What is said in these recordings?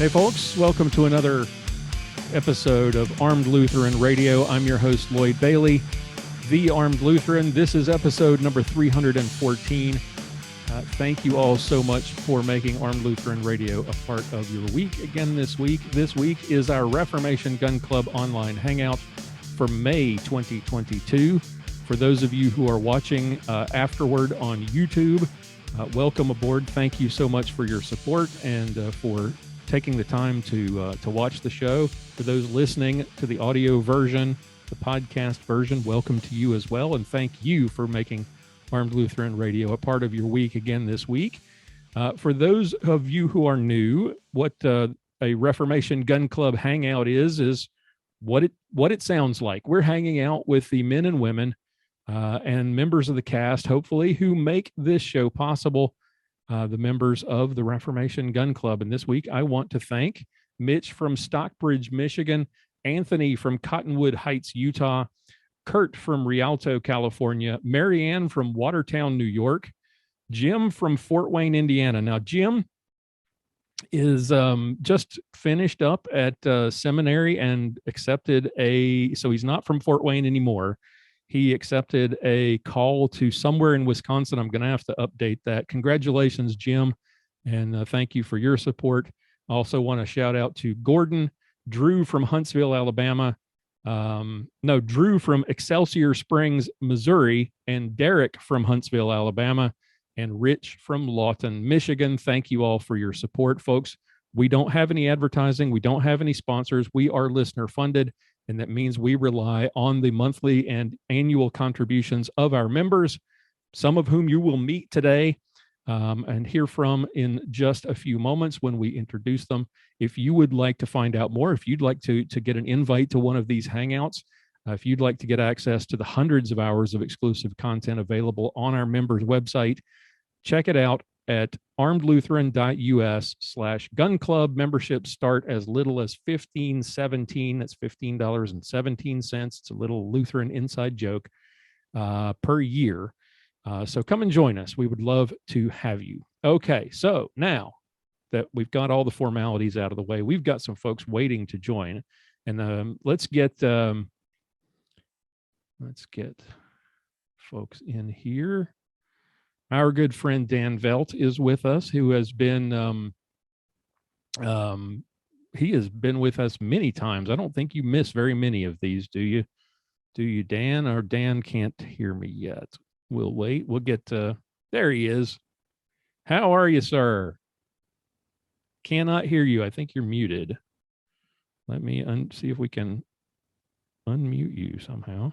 Hey folks, welcome to another episode of Armed Lutheran Radio. I'm your host, Lloyd Bailey, the Armed Lutheran. This is episode number 314. Thank you all so much for making Armed Lutheran Radio a part of your week again this week. This week is our Reformation Gun Club Online Hangout for May 2022. For those of you who are watching afterward on YouTube, welcome aboard. Thank you so much for your support and for taking the time to watch the show. For those listening to the audio version, the podcast version, welcome to you as well. And thank you for making Armed Lutheran Radio a part of your week again this week. For those of you who are new, what a Reformation Gun Club Hangout is what it sounds like. We're hanging out with the men and women and members of the cast, hopefully, who make this show possible. The members of the Reformation Gun Club. And this week, I want to thank Mitch from Stockbridge, Michigan, Anthony from Cottonwood Heights, Utah, Kurt from Rialto, California, Marianne from Watertown, New York, Jim from Fort Wayne, Indiana. Now, Jim is just finished up at seminary and accepted so he's not from Fort Wayne anymore. He accepted a call to somewhere in Wisconsin. I'm going to have to update that. Congratulations, Jim, and thank you for your support. I also want to shout out to Gordon, Drew from Huntsville, Alabama. Drew from Excelsior Springs, Missouri, and Derek from Huntsville, Alabama, and Rich from Lawton, Michigan. Thank you all for your support, folks. We don't have any advertising. We don't have any sponsors. We are listener funded. And that means we rely on the monthly and annual contributions of our members, some of whom you will meet today and hear from in just a few moments when we introduce them. If you would like to find out more, if you'd like to get an invite to one of these hangouts, if you'd like to get access to the hundreds of hours of exclusive content available on our members' website, check it out at armedlutheran.us/gun club. Memberships start as little as $15.17. That's $15.17. It's a little Lutheran inside joke per year. So come and join us. We would love to have you. Okay, so now that we've got all the formalities out of the way, we've got some folks waiting to join. And let's get folks in here. Our good friend Dan Veldt is with us, who has been, he has been with us many times. I don't think you miss very many of these, do you? Do you, Dan? Or Dan can't hear me yet. We'll wait. We'll get, there he is. How are you, sir? Cannot hear you. I think you're muted. Let me see if we can unmute you somehow.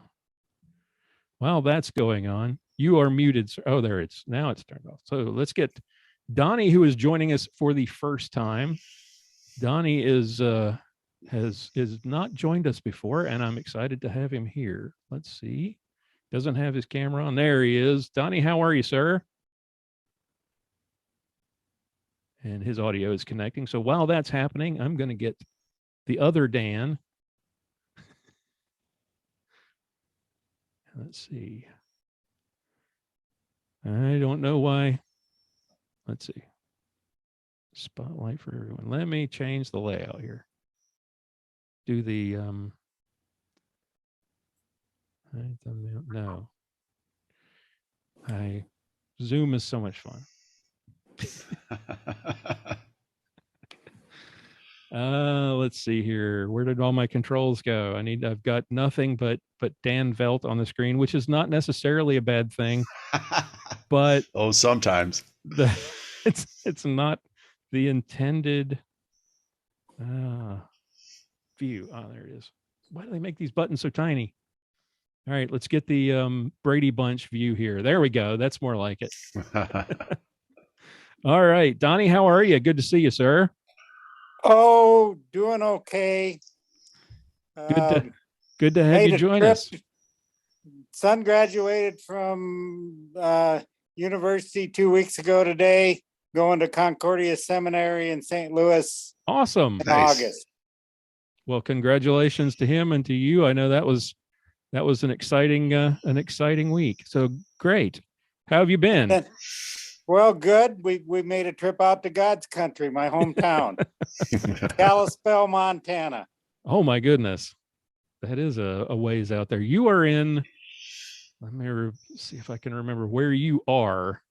While that's going on, you are muted, sir. Oh, there it's now it's turned off. So let's get Donnie, who is joining us for the first time. Donnie has not joined us before, and I'm excited to have him here. Let's see. Doesn't have his camera on. There he is. Donnie, how are you, sir? And his audio is connecting. So while that's happening, I'm going to get the other Dan. Let's see. I don't know why. Let's see. Spotlight for everyone. Let me change the layout here. Do the no. Zoom is so much fun. Let's see here. Where did all my controls go? I've got nothing but Dan Veldt on the screen, which is not necessarily a bad thing. But sometimes it's not the intended view. Oh, there it is. Why do they make these buttons so tiny? All right, let's get the Brady Bunch view here. There we go. That's more like it. All right, Donnie, how are you? Good to see you, sir. Oh, doing okay. Good to have you join us. Son graduated from university 2 weeks ago today, going to Concordia Seminary in St. Louis. Awesome. In August. Well, congratulations to him and to you. I know that was an exciting week. So great. How have you been? Well, good. We made a trip out to God's country, my hometown, Kalispell, Montana. Oh my goodness. That is a ways out there. You are in, let me see if I can remember where you are.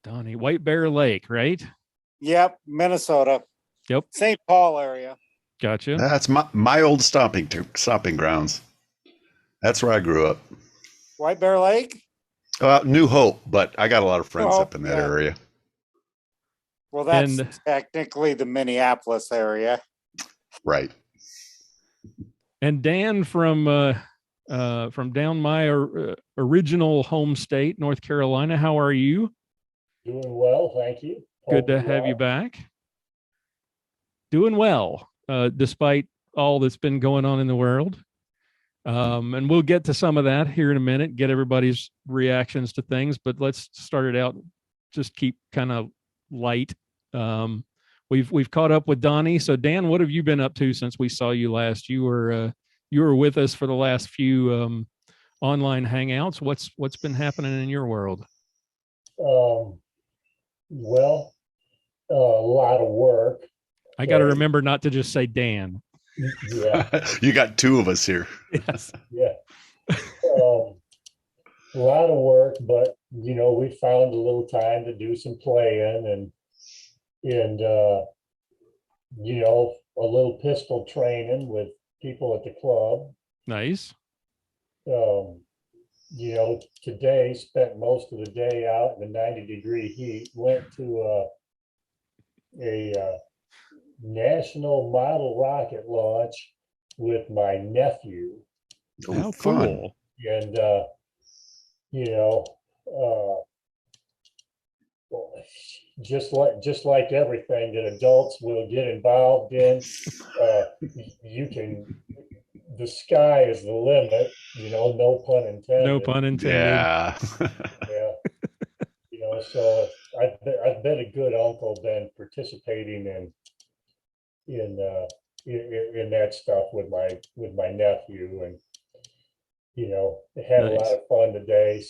Donnie, White Bear Lake, right? Yep, Minnesota. Yep. St. Paul area. Gotcha. That's my old stomping grounds. That's where I grew up. White Bear Lake? New Hope, but I got a lot of friends up in that yeah. area. Well, that's technically the Minneapolis area. Right. And Dan from down my original home state, North Carolina, how are you? Doing well, thank you. Good to have you back. Doing well, despite all that's been going on in the world. And we'll get to some of that here in a minute, get everybody's reactions to things, but let's start it out. Just keep kind of light. We've caught up with Donnie. So Dan, what have you been up to since we saw you last? You were with us for the last few online hangouts. What's been happening in your world? Well, a lot of work. I got to remember not to just say Dan. Yeah. You got two of us here. Yes. Yeah. A lot of work, but we found a little time to do some playing and a little pistol training with people at the club. Nice. Today spent most of the day out in the 90-degree heat. Went to a national model rocket launch with my nephew. Oh, how fun. Cool. And just like everything that adults will get involved in, the sky is the limit, no pun intended. No pun intended. Yeah. Yeah. So I've been a good uncle, been participating in that stuff with my nephew, and had a lot of fun today.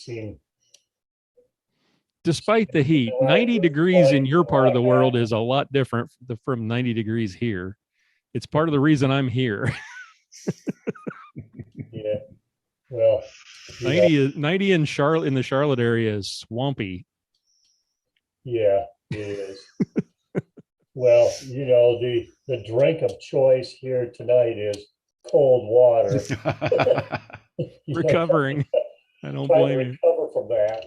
Despite the heat, 90 degrees in your part of the world is a lot different from 90 degrees here. It's part of the reason I'm here. Yeah. Well, 90 in Charlotte, in the Charlotte area, is swampy. Yeah, it is. Well, the drink of choice here tonight is cold water. Recovering. I don't blame you. Recover from that.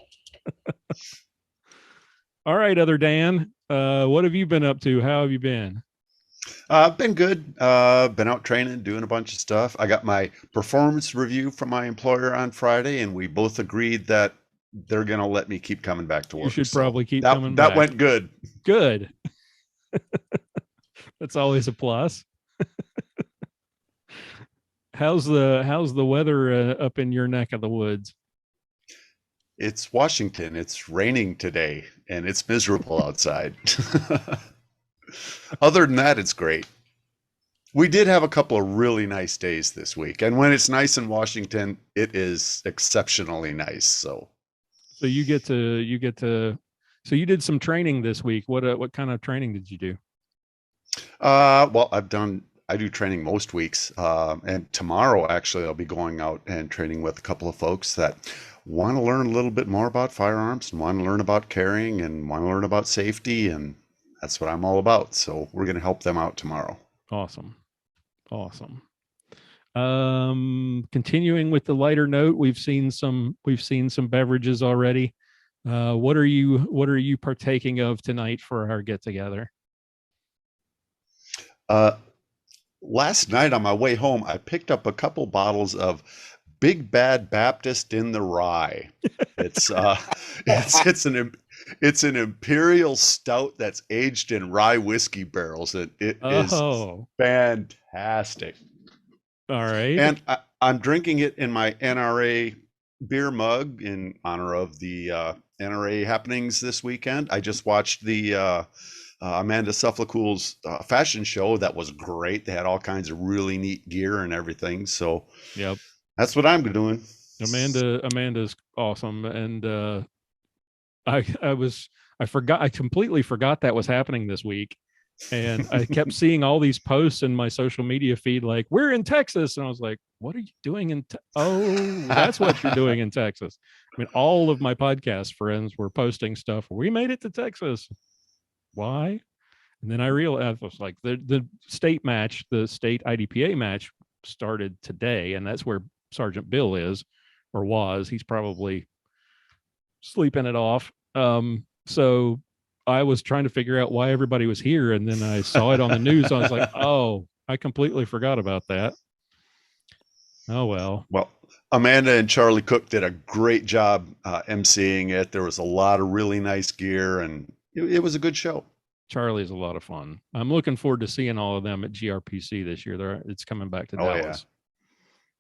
All right, other Dan, what have you been up to? How have you been? I've been good. Been out training, doing a bunch of stuff. I got my performance review from my employer on Friday, and we both agreed that they're going to let me keep coming back to work. You should probably keep coming back. That went good. Good. That's always a plus. How's the weather up in your neck of the woods? It's Washington. It's raining today, and it's miserable outside. Other than that, it's great. We did have a couple of really nice days this week, and when it's nice in Washington, it is exceptionally nice. So you get to. So you did some training this week. What kind of training did you do? Well, I do training most weeks, and tomorrow actually I'll be going out and training with a couple of folks that want to learn a little bit more about firearms and want to learn about carrying and want to learn about safety, and that's what I'm all about. So we're going to help them out tomorrow. Awesome. Continuing with the lighter note, we've seen some beverages already. What are you partaking of tonight for our get together? Last night on my way home, I picked up a couple bottles of Big Bad Baptist in the Rye. It's an imperial stout that's aged in rye whiskey barrels, and it is fantastic. All right. And I'm drinking it in my NRA beer mug in honor of the NRA happenings this weekend. I just watched the Amanda Suffolcool's fashion show. That was great. They had all kinds of really neat gear and everything. So yep, that's what I'm doing. Amanda's awesome, and I completely forgot that was happening this week. And I kept seeing all these posts in my social media feed, like, we're in Texas. And I was like, what are you doing oh, that's what you're doing in Texas. I mean, all of my podcast friends were posting stuff. We made it to Texas. Why? And then I realized, I was like, the state match, the state IDPA match started today. And that's where Sergeant Bill is, or was. He's probably sleeping it off. So I was trying to figure out why everybody was here, and then I saw it on the news. I was like, oh, I completely forgot about that. Oh, well. Well, Amanda and Charlie Cook did a great job emceeing it. There was a lot of really nice gear, and it was a good show. Charlie's a lot of fun. I'm looking forward to seeing all of them at GRPC this year. It's coming back to Dallas.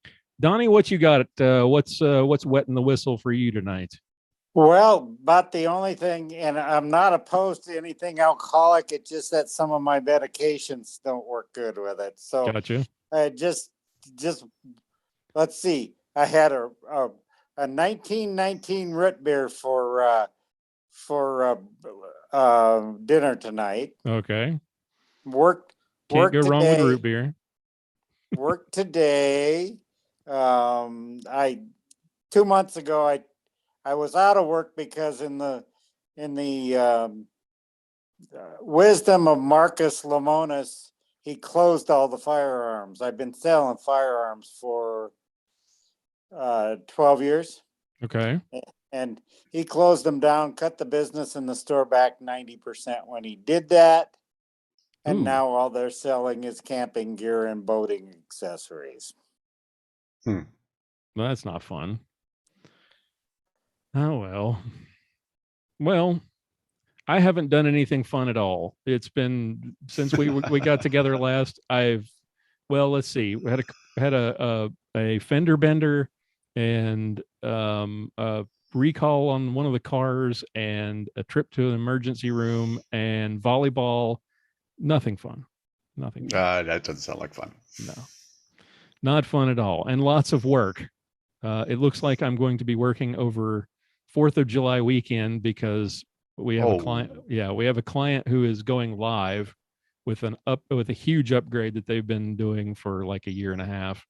Yeah. Donnie, what you got? What's wetting the whistle for you tonight? Well, about the only thing, and I'm not opposed to anything alcoholic. It's just that some of my medications don't work good with it. So gotcha. Just let's see. I had a 1919 root beer for dinner tonight. Okay. Can't go wrong with root beer. Work today. 2 months ago, I was out of work because in the wisdom of Marcus Lemonis, he closed all the firearms. I've been selling firearms for 12 years. Okay. And he closed them down, cut the business in the store back 90% when he did that. And now all they're selling is camping gear and boating accessories. Well, that's not fun. Oh, well. Well, I haven't done anything fun at all. It's been since we got together last. Let's see. We had a fender bender and a recall on one of the cars and a trip to an emergency room and volleyball. Nothing fun. Nothing. That doesn't sound like fun. No, not fun at all. And lots of work. It looks like I'm going to be working over 4th of July weekend because we have a client. Yeah, we have a client who is going live with a huge upgrade that they've been doing for like a year and a half.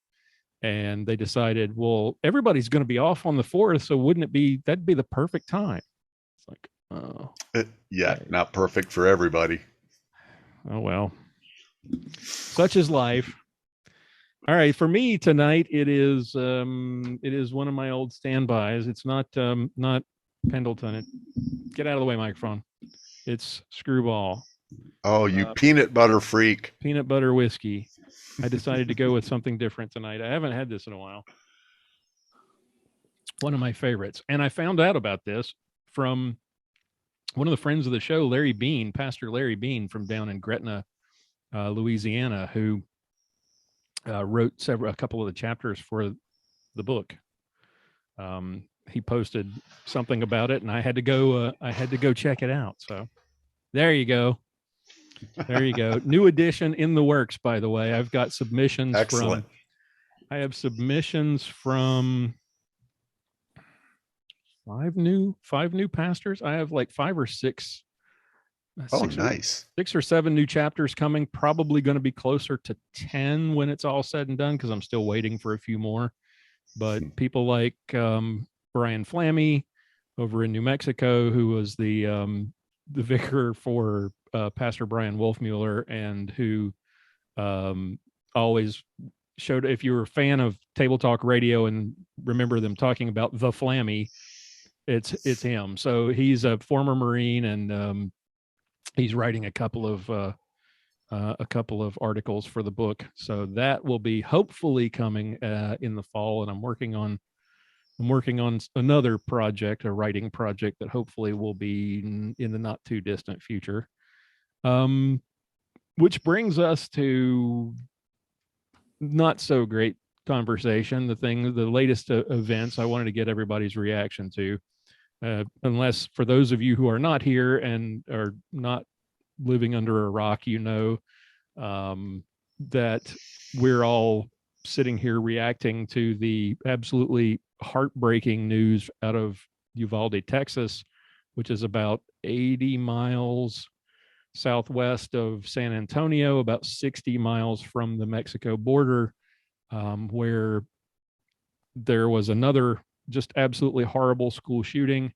And they decided, well, everybody's going to be off on the 4th. So that'd be the perfect time. It's like, oh. Yeah, not perfect for everybody. Oh, well. Such is life. All right, for me tonight, it is one of my old standbys. It's not Pendleton. Get out of the way, microphone. It's Screwball. Oh, you peanut butter freak. Peanut butter whiskey. I decided to go with something different tonight. I haven't had this in a while. One of my favorites. And I found out about this from one of the friends of the show, Larry Bean, Pastor Larry Bean from down in Gretna, Louisiana, who wrote a couple of the chapters for the book. He posted something about it, and I had to go check it out. So there you go. There you go. New edition in the works, by the way. I've got submissions. Excellent. I have submissions from five new pastors. I have like 5 or 6. Nice. 6 or 7 new chapters coming. Probably going to be closer to 10 when it's all said and done, because I'm still waiting for a few more. But people like Brian Flammy over in New Mexico, who was the vicar for Pastor Brian Wolfmueller, and who always showed, if you were a fan of Table Talk Radio and remember them talking about the Flammy, it's him. So he's a former Marine, and he's writing a couple of articles for the book. So that will be hopefully coming in the fall, and I'm working on another project, a writing project that hopefully will be in the not too distant future. Which brings us to not so great conversation. The latest events I wanted to get everybody's reaction to, unless for those of you who are not here and are not living under a rock, that we're all sitting here reacting to the absolutely heartbreaking news out of Uvalde, Texas, which is about 80 miles southwest of San Antonio, about 60 miles from the Mexico border, where there was another just absolutely horrible school shooting.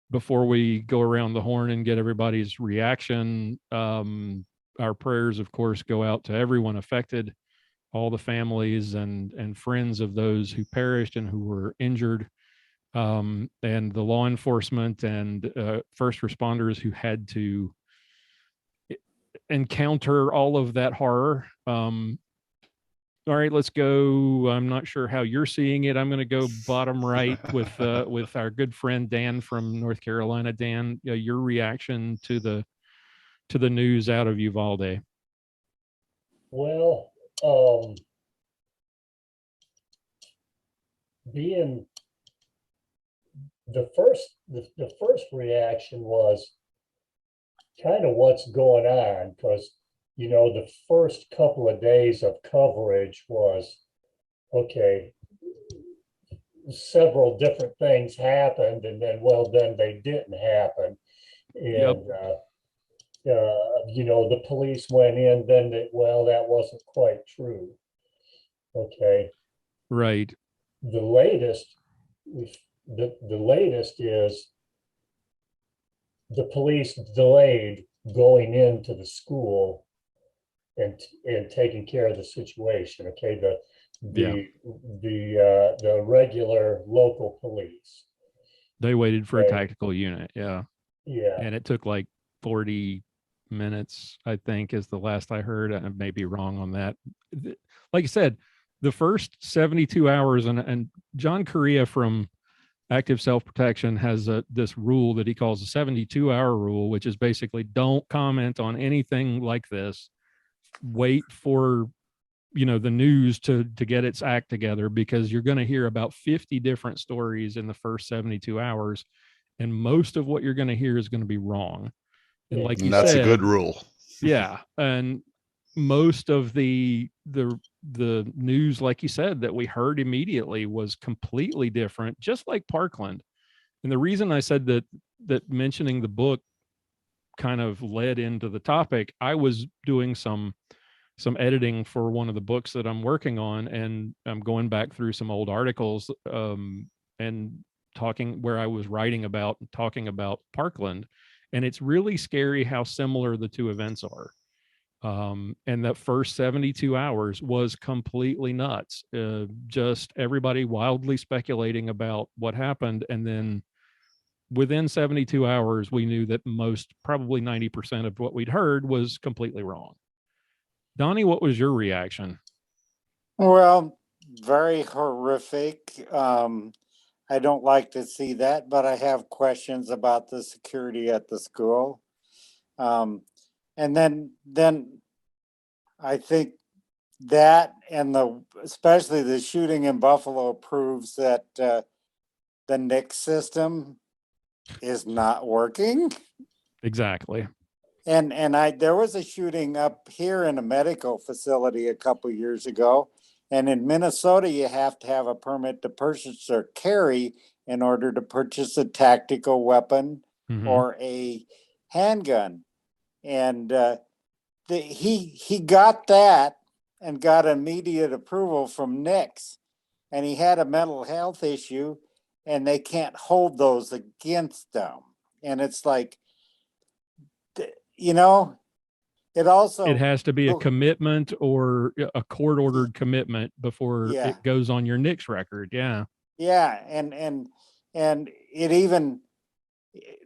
Before we go around the horn and get everybody's reaction, our prayers, of course, go out to everyone affected, all the families and friends of those who perished and who were injured, and the law enforcement and first responders who had to encounter all of that horror. All right, let's go. I'm not sure how you're seeing it. I'm going to go bottom right with our good friend Dan from North Carolina. Dan, your reaction to the news out of Uvalde. Well, being the first reaction was kind of what's going on, because the first couple of days of coverage was, okay, several different things happened, and then they didn't happen. And the police went in, then that wasn't quite true. Okay. Right. The latest is the police delayed going into the school and taking care of the situation. Okay, the regular local police, they waited for a tactical unit. Yeah, yeah, and it took like 40 minutes, I think, is the last I heard. I may be wrong on that. Like you said, the first 72 hours, and John Correa from Active Self-Protection has this rule that he calls the 72-hour rule, which is basically don't comment on anything like this. Wait for the news to get its act together, because you're going to hear about 50 different stories in the first 72 hours, and most of what you're going to hear is going to be wrong. And like you that's said, a good rule. Yeah, and most of the news, like you said, that we heard immediately was completely different, just like Parkland. And the reason I said that mentioning the book kind of led into the topic, I was doing some editing for one of the books that I'm working on, and I'm going back through some old articles and talking where I was writing about talking about Parkland, and it's really scary how similar the two events are. And that first 72 hours was completely nuts. Just everybody wildly speculating about what happened, and then within 72 hours, we knew that probably 90% of what we'd heard was completely wrong. Donnie, what was your reaction? Well, very horrific. I don't like to see that, but I have questions about the security at the school. And then I think that, and especially the shooting in Buffalo, proves that the NICS system is not working. Exactly. And there was a shooting up here in a medical facility a couple years ago. And in Minnesota, you have to have a permit to purchase or carry in order to purchase a tactical weapon or a handgun. And he got that and got immediate approval from NICS. And he had a mental health issue, and they can't hold those against them. And it's like, it has to be a commitment or a court-ordered commitment before it goes on your NICS record. Yeah. Yeah, and it even,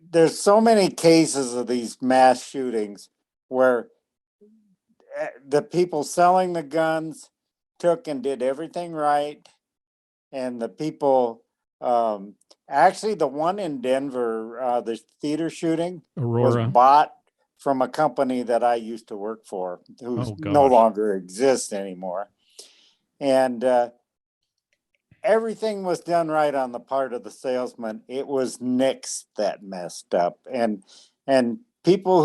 there's so many cases of these mass shootings where the people selling the guns took and did everything right, and the people, actually the one in Denver, the theater shooting, Aurora, was bought from a company that I used to work for, who no longer exists anymore. And everything was done right on the part of the salesman. It was NICS that messed up. And people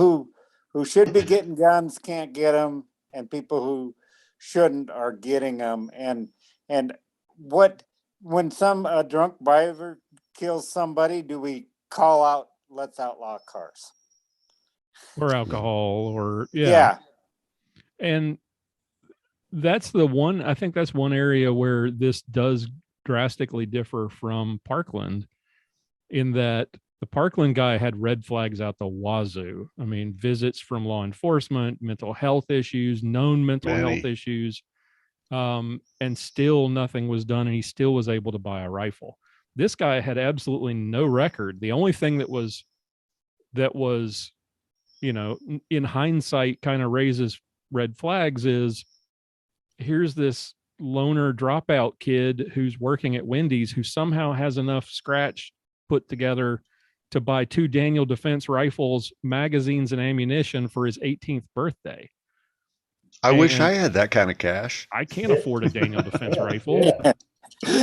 who should be getting guns can't get them, and people who shouldn't are getting them. And when a drunk driver kills somebody, do we call out, let's outlaw cars. Or alcohol, or Yeah. And that's I think that's one area where this does drastically differ from Parkland, in that the Parkland guy had red flags out the wazoo. I mean, visits from law enforcement, mental health issues, known mental health issues, and still nothing was done, and he still was able to buy a rifle. This guy had absolutely no record. The only thing that was, in hindsight, kind of raises red flags is, here's this loner dropout kid who's working at Wendy's who somehow has enough scratch put together to buy 2 Daniel Defense rifles, magazines, and ammunition for his 18th birthday. I wish I had that kind of cash. I can't afford a Daniel Defense rifle. Yeah.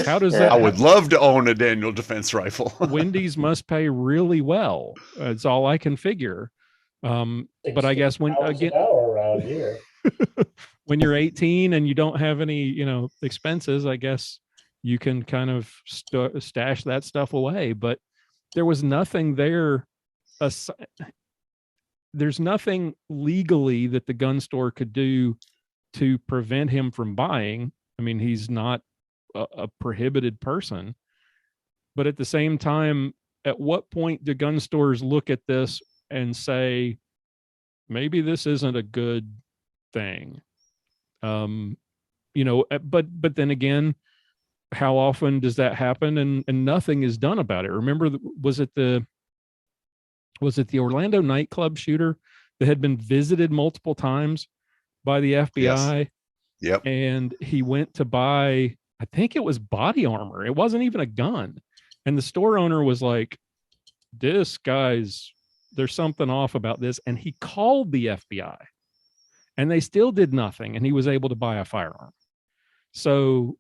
How does that? I would love to own a Daniel Defense rifle. Wendy's must pay really well. It's all I can figure. But I guess when $16 an hour around here. when you're 18 and you don't have any, expenses, I guess you can kind of stash that stuff away. But there was nothing there. There's nothing legally that the gun store could do to prevent him from buying. I mean, he's not a prohibited person. But at the same time, at what point do gun stores look at this and say, maybe this isn't a good thing? But then again, how often does that happen? And nothing is done about it. Remember, was it the Orlando nightclub shooter that had been visited multiple times by the FBI? Yes. Yep. And he went to buy, I think it was body armor. It wasn't even a gun. And the store owner was like, there's something off about this. And he called the FBI, and they still did nothing. And he was able to buy a firearm. So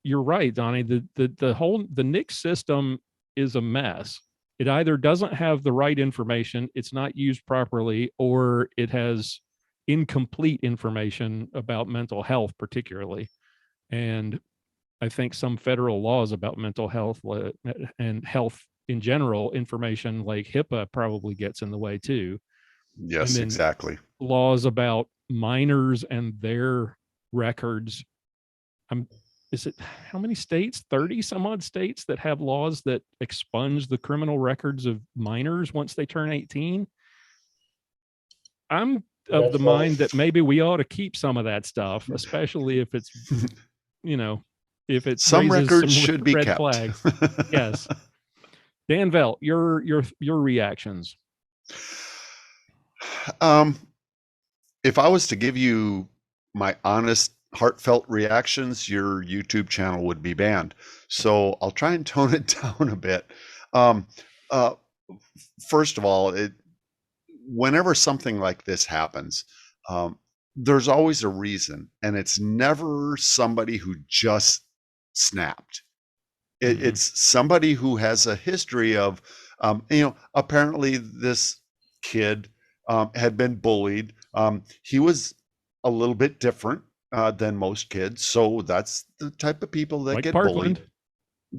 you're right, Donnie. The NICS system is a mess. It either doesn't have the right information, it's not used properly, or it has incomplete information about mental health, particularly. And I think some federal laws about mental health and health in general, information like HIPAA probably gets in the way too. Yes, exactly. Laws about minors and their records. Is it how many states? 30 some odd states that have laws that expunge the criminal records of minors once they turn 18. I'm of the mind that maybe we ought to keep some of that stuff, especially if it's, if it's some records should be red kept. Flags. Yes. Dan Veldt, your reactions. If I was to give you my honest, heartfelt reactions, your YouTube channel would be banned. So I'll try and tone it down a bit. First of all, whenever something like this happens, there's always a reason, and it's never somebody who just snapped. It's somebody who has a history of, apparently this kid had been bullied. He was a little bit different than most kids, so that's the type of people that get Parkland. Bullied.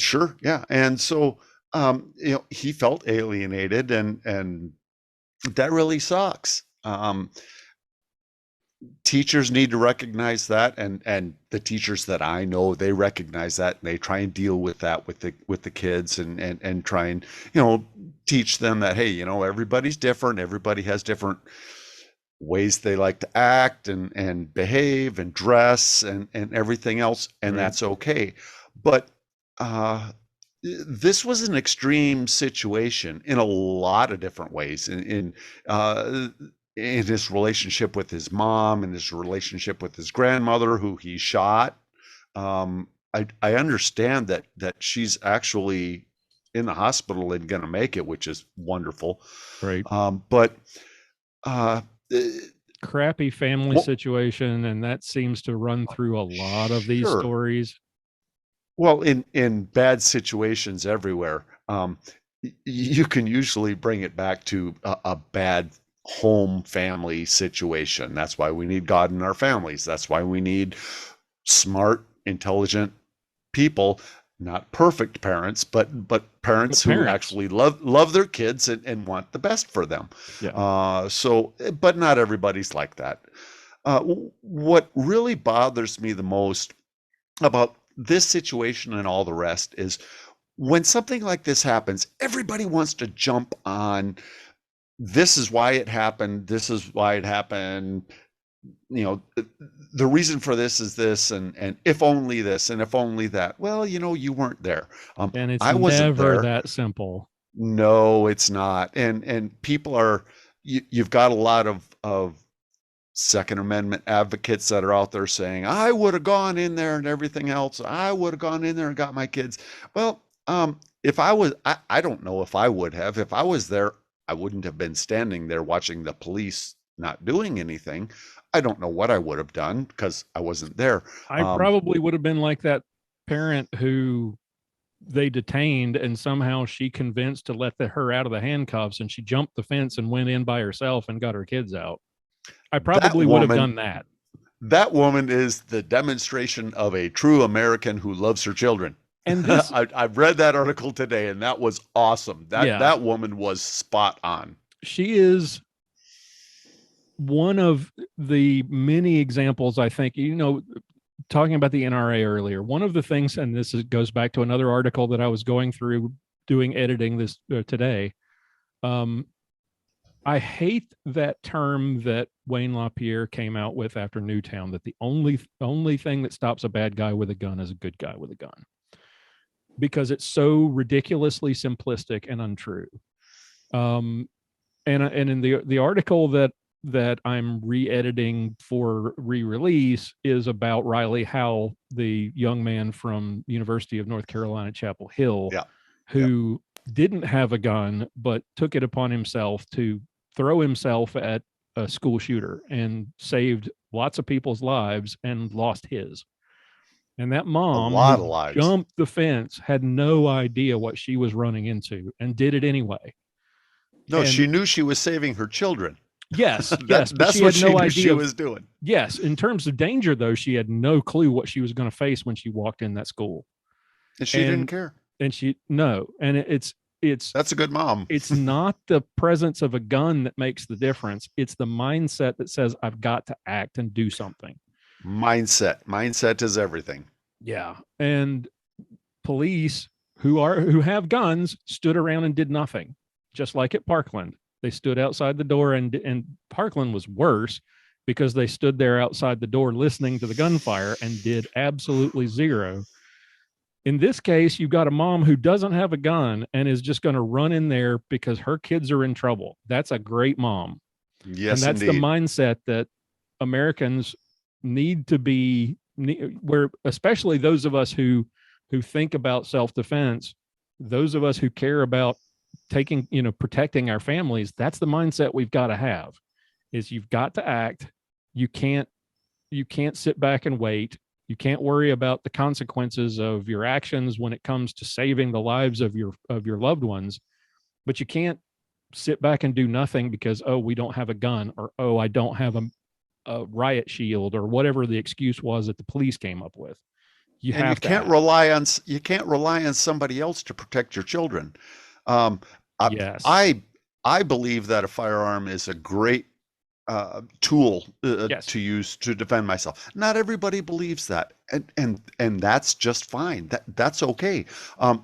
Sure, yeah, and so he felt alienated, and that really sucks. Teachers need to recognize that, and the teachers that I know, they recognize that, and they try and deal with that with the kids, and try and teach them that, hey, everybody's different, everybody has different ways they like to act and behave and dress and everything else, and that's okay. But this was an extreme situation in a lot of different ways. In his relationship with his mom, and his relationship with his grandmother, who he shot. I understand that she's actually in the hospital and going to make it, which is wonderful. Right. But crappy family situation, and that seems to run through a lot of these stories. Well, in bad situations everywhere, you can usually bring it back to a bad home family situation. That's why we need God in our families. That's why we need smart, intelligent people. not perfect parents, but parents who actually love their kids and want the best for them. Yeah. But not everybody's like that. What really bothers me the most about this situation and all the rest is when something like this happens, everybody wants to jump on, this is why it happened, this is why it happened, the reason for this is this, and if only this, and if only that. Well, you weren't there. And it's I wasn't never there. that simple. No, it's not. And people are, you've got a lot of Second Amendment advocates that are out there saying, I would have gone in there and everything else. I would have gone in there and got my kids. Well, if I was, I don't know if I would have. If I was there, I wouldn't have been standing there watching the police not doing anything. I don't know what I would have done because I wasn't there. I probably would have been like that parent who they detained and somehow she convinced to let her out of the handcuffs, and she jumped the fence and went in by herself and got her kids out. I probably would have done that. That woman is the demonstration of a true American who loves her children. And this, I've read that article today, and that was awesome. That woman was spot on. She is one of the many examples, I think, talking about the NRA earlier, one of the things, and this goes back to another article that I was going through doing editing this today. I hate that term that Wayne LaPierre came out with after Newtown, that the only thing that stops a bad guy with a gun is a good guy with a gun, because it's so ridiculously simplistic and untrue. And in the article that I'm re-editing for re-release is about Riley Howell, the young man from University of North Carolina, Chapel Hill, who didn't have a gun, but took it upon himself to throw himself at a school shooter and saved lots of people's lives and lost his. And that mom who jumped the fence had no idea what she was running into and did it anyway. No, she knew she was saving her children. Yes, yes. That's what she knew she was doing. Yes. In terms of danger, though, she had no clue what she was going to face when she walked in that school. And she didn't care. And it's that's a good mom. It's not the presence of a gun that makes the difference. It's the mindset that says, I've got to act and do something. Mindset is everything. Yeah. And police who have guns stood around and did nothing, just like at Parkland. They stood outside the door, and Parkland was worse because they stood there outside the door listening to the gunfire and did absolutely zero. In this case, you've got a mom who doesn't have a gun and is just going to run in there because her kids are in trouble. That's a great mom. Yes, and that's indeed. the mindset that Americans need to be, where especially those of us who think about self-defense, those of us who care about protecting our families. That's the mindset we've got to have, is you've got to act. You can't sit back and wait. You can't worry about the consequences of your actions when it comes to saving the lives of your loved ones, but you can't sit back and do nothing because, oh, we don't have a gun, or, oh, I don't have a riot shield, or whatever the excuse was that the police came up with. You can't rely on somebody else to protect your children. Yes. I believe that a firearm is a great tool to use to defend myself. Not everybody believes that, and that's just fine. That's okay.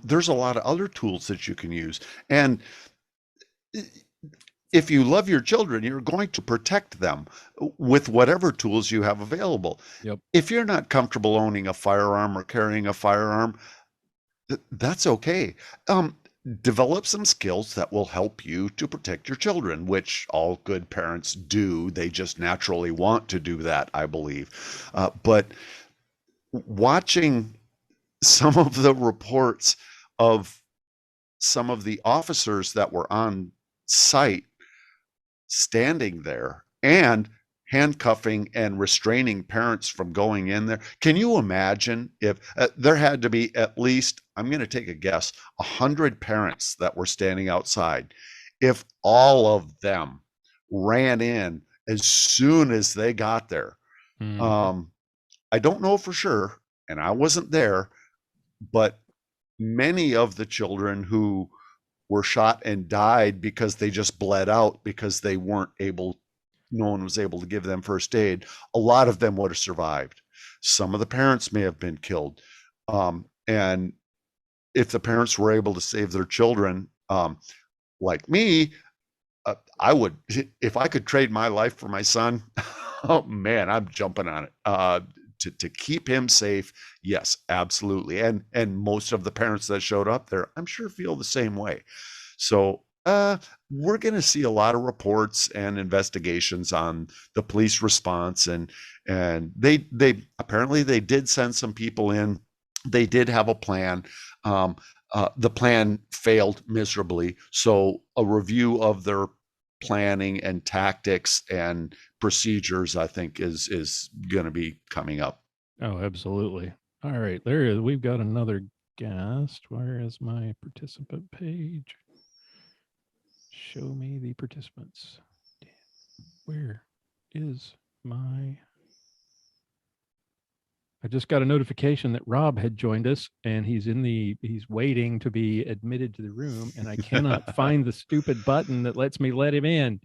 There's a lot of other tools that you can use, and if you love your children, you're going to protect them with whatever tools you have available. Yep. If you're not comfortable owning a firearm or carrying a firearm, that's okay. Develop some skills that will help you to protect your children, which all good parents do. They just naturally want to do that, I believe. But watching some of the reports of some of the officers that were on site standing there and handcuffing and restraining parents from going in there. Can you imagine if there had to be at least, I'm going to take a guess, 100 parents that were standing outside? If all of them ran in as soon as they got there, I don't know for sure, and I wasn't there, but many of the children who were shot and died because they just bled out because they weren't able, no one was able to give them first aid. A lot of them would have survived. Some of the parents may have been killed. And if the parents were able to save their children, like me, I would, if I could trade my life for my son, oh man, I'm jumping on it. To keep him safe, yes, absolutely. And most of the parents that showed up there, I'm sure feel the same way. So we're going to see a lot of reports and investigations on the police response, and they apparently they did send some people in. They did have a plan. The plan failed miserably. So a review of their planning and tactics and procedures, I think, is going to be coming up. Oh, absolutely. All right, there is. We've got another guest. Where is my participant page? Show me the participants. Where is my... I just got a notification that Rob had joined us, and he's waiting to be admitted to the room, and I cannot find the stupid button that lets me let him in.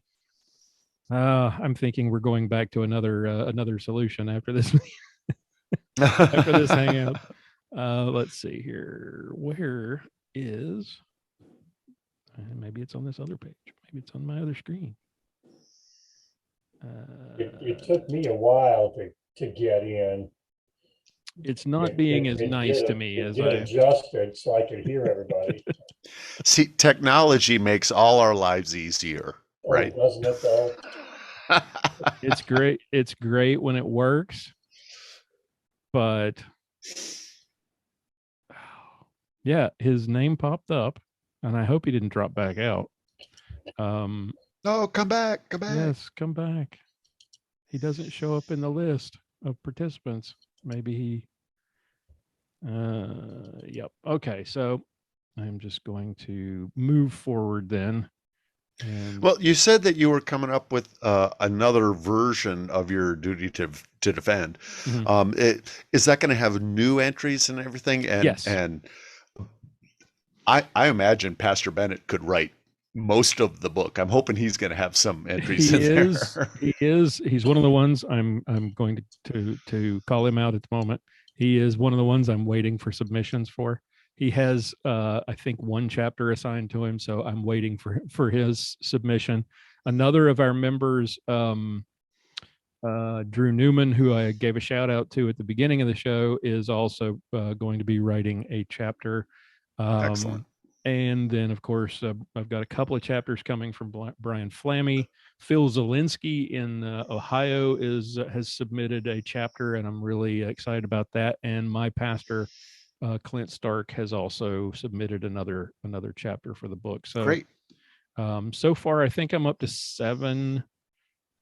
I'm thinking we're going back to another solution after this after this hangout. Let's see here. Where is? Maybe it's on this other page. Maybe it's on my other screen. It took me a while to get in. It's not being as nice to me as I adjusted so I could hear everybody. See, technology makes all our lives easier, right? Oh, doesn't it though? It's great. It's great when it works, but yeah, his name popped up, and I hope he didn't drop back out. No, come back. Yes, come back. He doesn't show up in the list of participants. Maybe he. Yep. Okay, so I'm just going to move forward then. And well, you said that you were coming up with another version of your duty to defend. Mhm. Is that going to have new entries and everything? And, yes. And I imagine Pastor Bennett could write most of the book. I'm hoping he's going to have some entries in there. He is. He's one of the ones I'm going to call him out at the moment. He is one of the ones I'm waiting for submissions for. He has, I think, one chapter assigned to him, so I'm waiting for his submission. Another of our members, Drew Newman, who I gave a shout out to at the beginning of the show, is also going to be writing a chapter. Excellent. And then, of course, I've got a couple of chapters coming from Brian Flammy. Phil Zielinski in Ohio has submitted a chapter, and I'm really excited about that. And my pastor, Clint Stark, has also submitted another chapter for the book. So great. So far, I think I'm up to seven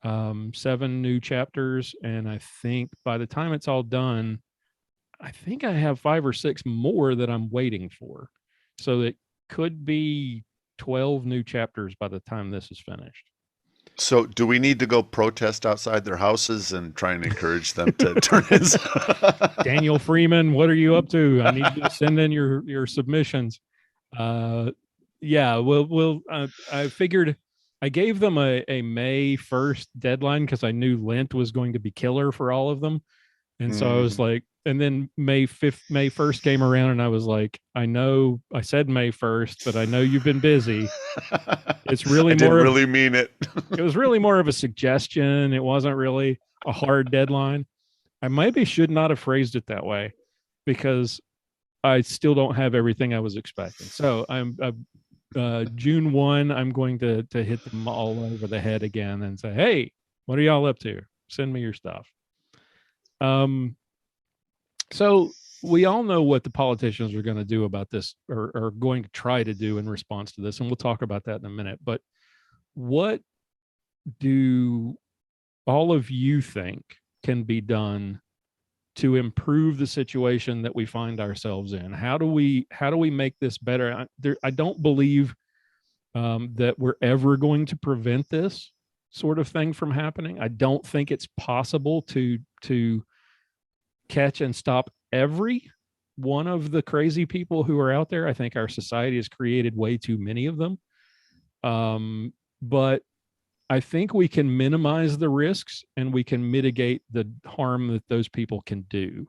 new chapters, and I think by the time it's all done, I think I have 5 or 6 more that I'm waiting for. So it could be 12 new chapters by the time this is finished. So do we need to go protest outside their houses and try and encourage them to turn in? Daniel Freeman, what are you up to? I need you to send in your submissions. Yeah, I figured I gave them a May 1st deadline because I knew Lent was going to be killer for all of them. And so I was like, and then May 1st came around, and I was like, I know I said May 1st, but I know you've been busy. It's really I didn't really mean it. It was really more of a suggestion. It wasn't really a hard deadline. I maybe should not have phrased it that way, because I still don't have everything I was expecting. So I'm June 1, I'm going to hit them all over the head again and say, hey, what are y'all up to? Send me your stuff. So we all know what the politicians are going to do about this, or are going to try to do in response to this. And we'll talk about that in a minute. But what do all of you think can be done to improve the situation that we find ourselves in? How do we make this better? I don't believe that we're ever going to prevent this sort of thing from happening. I don't think it's possible to catch and stop every one of the crazy people who are out there. I think our society has created way too many of them. But I think we can minimize the risks and we can mitigate the harm that those people can do.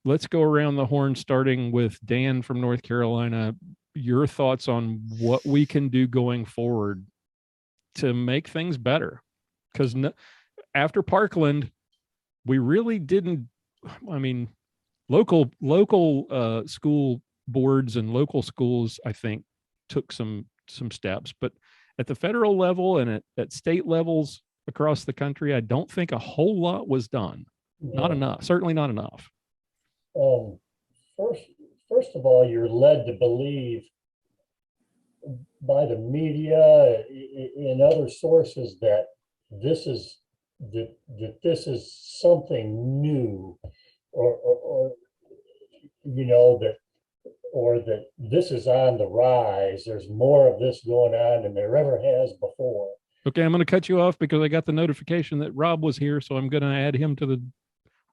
Let's go around the horn, starting with Dan from North Carolina. Your thoughts on what we can do going forward to make things better? Because after Parkland, we really didn't. I mean, local school boards and local schools, I think, took some steps, but at the federal level and at state levels across the country, I don't think a whole lot was done. Not enough. Certainly not enough. First of all, you're led to believe by the media and other sources that this is something new, or that this is on the rise. There's more of this going on than there ever has before. Okay, I'm going to cut you off because I got the notification that Rob was here, so I'm going to add him to the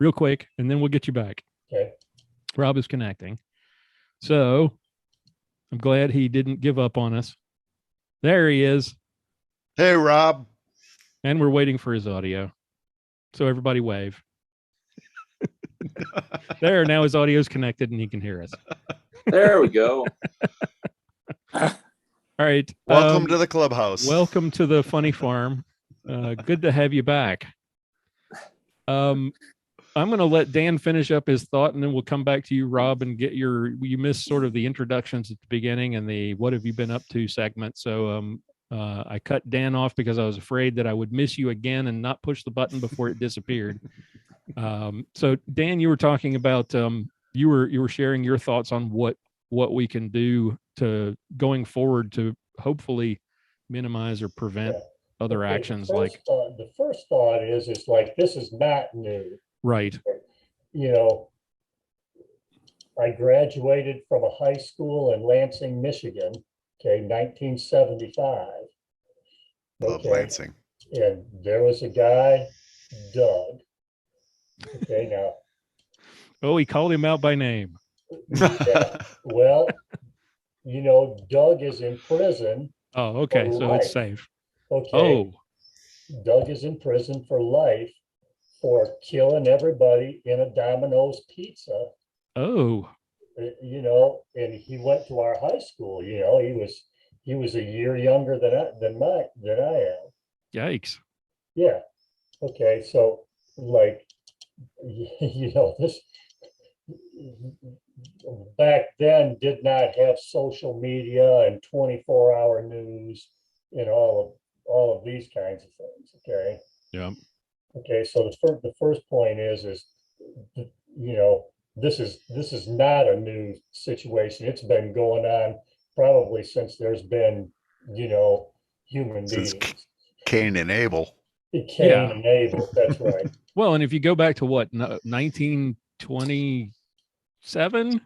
real quick, and then we'll get you back. Okay. Rob is connecting. So I'm glad he didn't give up on us. There he is. Hey, Rob. And we're waiting for his audio. So everybody wave. There, now his audio is connected and he can hear us. There we go. All right. Welcome to the clubhouse. Welcome to the funny farm. Good to have you back. I'm going to let Dan finish up his thought, and then we'll come back to you, Rob, and get you missed sort of the introductions at the beginning and the what have you been up to segment. So I cut Dan off because I was afraid that I would miss you again and not push the button before it disappeared. So Dan, you were talking about you were sharing your thoughts on what we can do to going forward to hopefully minimize or prevent other actions. The first thought is like, this is not new. Right. I graduated from a high school in Lansing, Michigan, 1975. Love Lansing. And there was a guy, Doug. Now. Oh, he called him out by name. Yeah. Well, Doug is in prison. Oh, okay. So life. It's safe. Okay. Oh. Doug is in prison for life for killing everybody in a Domino's pizza. Oh. And he went to our high school. He was a year younger than I am. Yikes. Yeah. Okay. So this back then did not have social media and 24-hour news and all of these kinds of things. Okay. Yeah. Okay. So the first point is this is not a new situation. It's been going on probably since there's been, human beings. Cain and Abel. Cain and Abel, that's right. Well, and if you go back to 1927,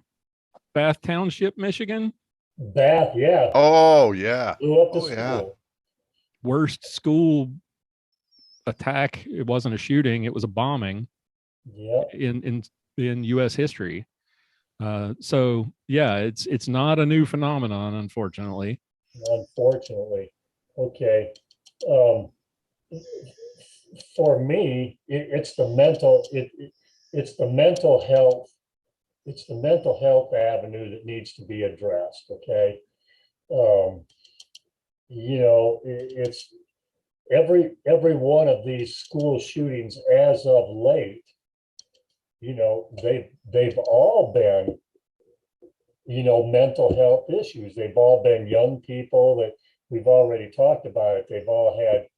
Bath Township, Michigan. Bath, yeah. Oh, yeah. Blew up the school. Yeah. Worst school attack. It wasn't a shooting, it was a bombing. Yeah. In U.S. history. So yeah, it's not a new phenomenon, unfortunately. Unfortunately. Okay. For me, it's the mental health. It's the mental health avenue that needs to be addressed. Okay. It's every one of these school shootings as of late. They've all been, mental health issues. They've all been young people that we've already talked about it. They've all had,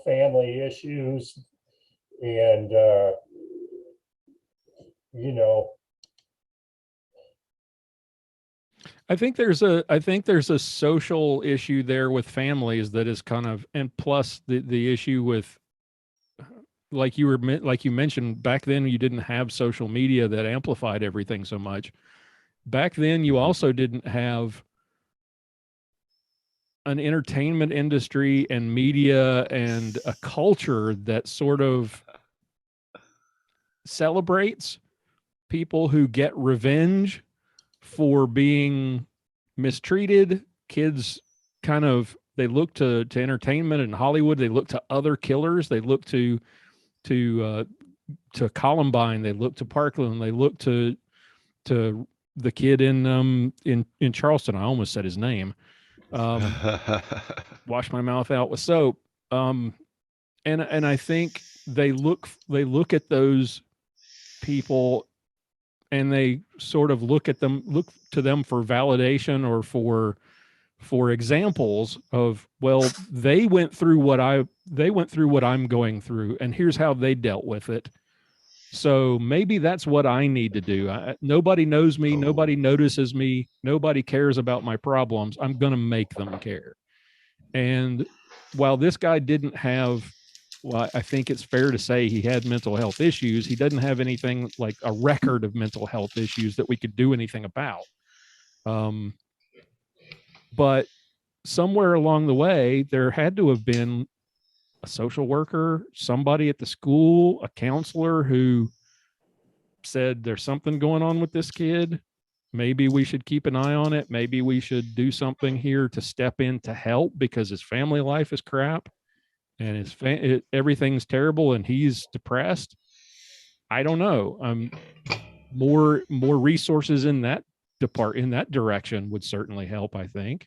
family issues and, I think there's a social issue there with families that is kind of, and plus the issue with, like you mentioned, back then you didn't have social media that amplified everything so much. Back then you also didn't have an entertainment industry and media and a culture that sort of celebrates people who get revenge for being mistreated. Kids kind of, they look to entertainment in Hollywood. They look to other killers. They look to Columbine. They look to Parkland. They look to the kid in Charleston. I almost said his name. Wash my mouth out with soap. And I think they look at those people and they sort of look to them for validation or for examples of, well, they went through what I'm going through, and here's how they dealt with it. So maybe that's what I need to do. Nobody knows me. Nobody notices me. Nobody cares about my problems. I'm going to make them care. And while this guy didn't have, well, I think it's fair to say he had mental health issues. He doesn't have anything like a record of mental health issues that we could do anything about. But somewhere along the way, there had to have been a social worker, somebody at the school, a counselor who said, there's something going on with this kid. Maybe we should keep an eye on it. Maybe we should do something here to step in to help because his family life is crap and everything's terrible and he's depressed. I don't know. More resources in that direction would certainly help, I think.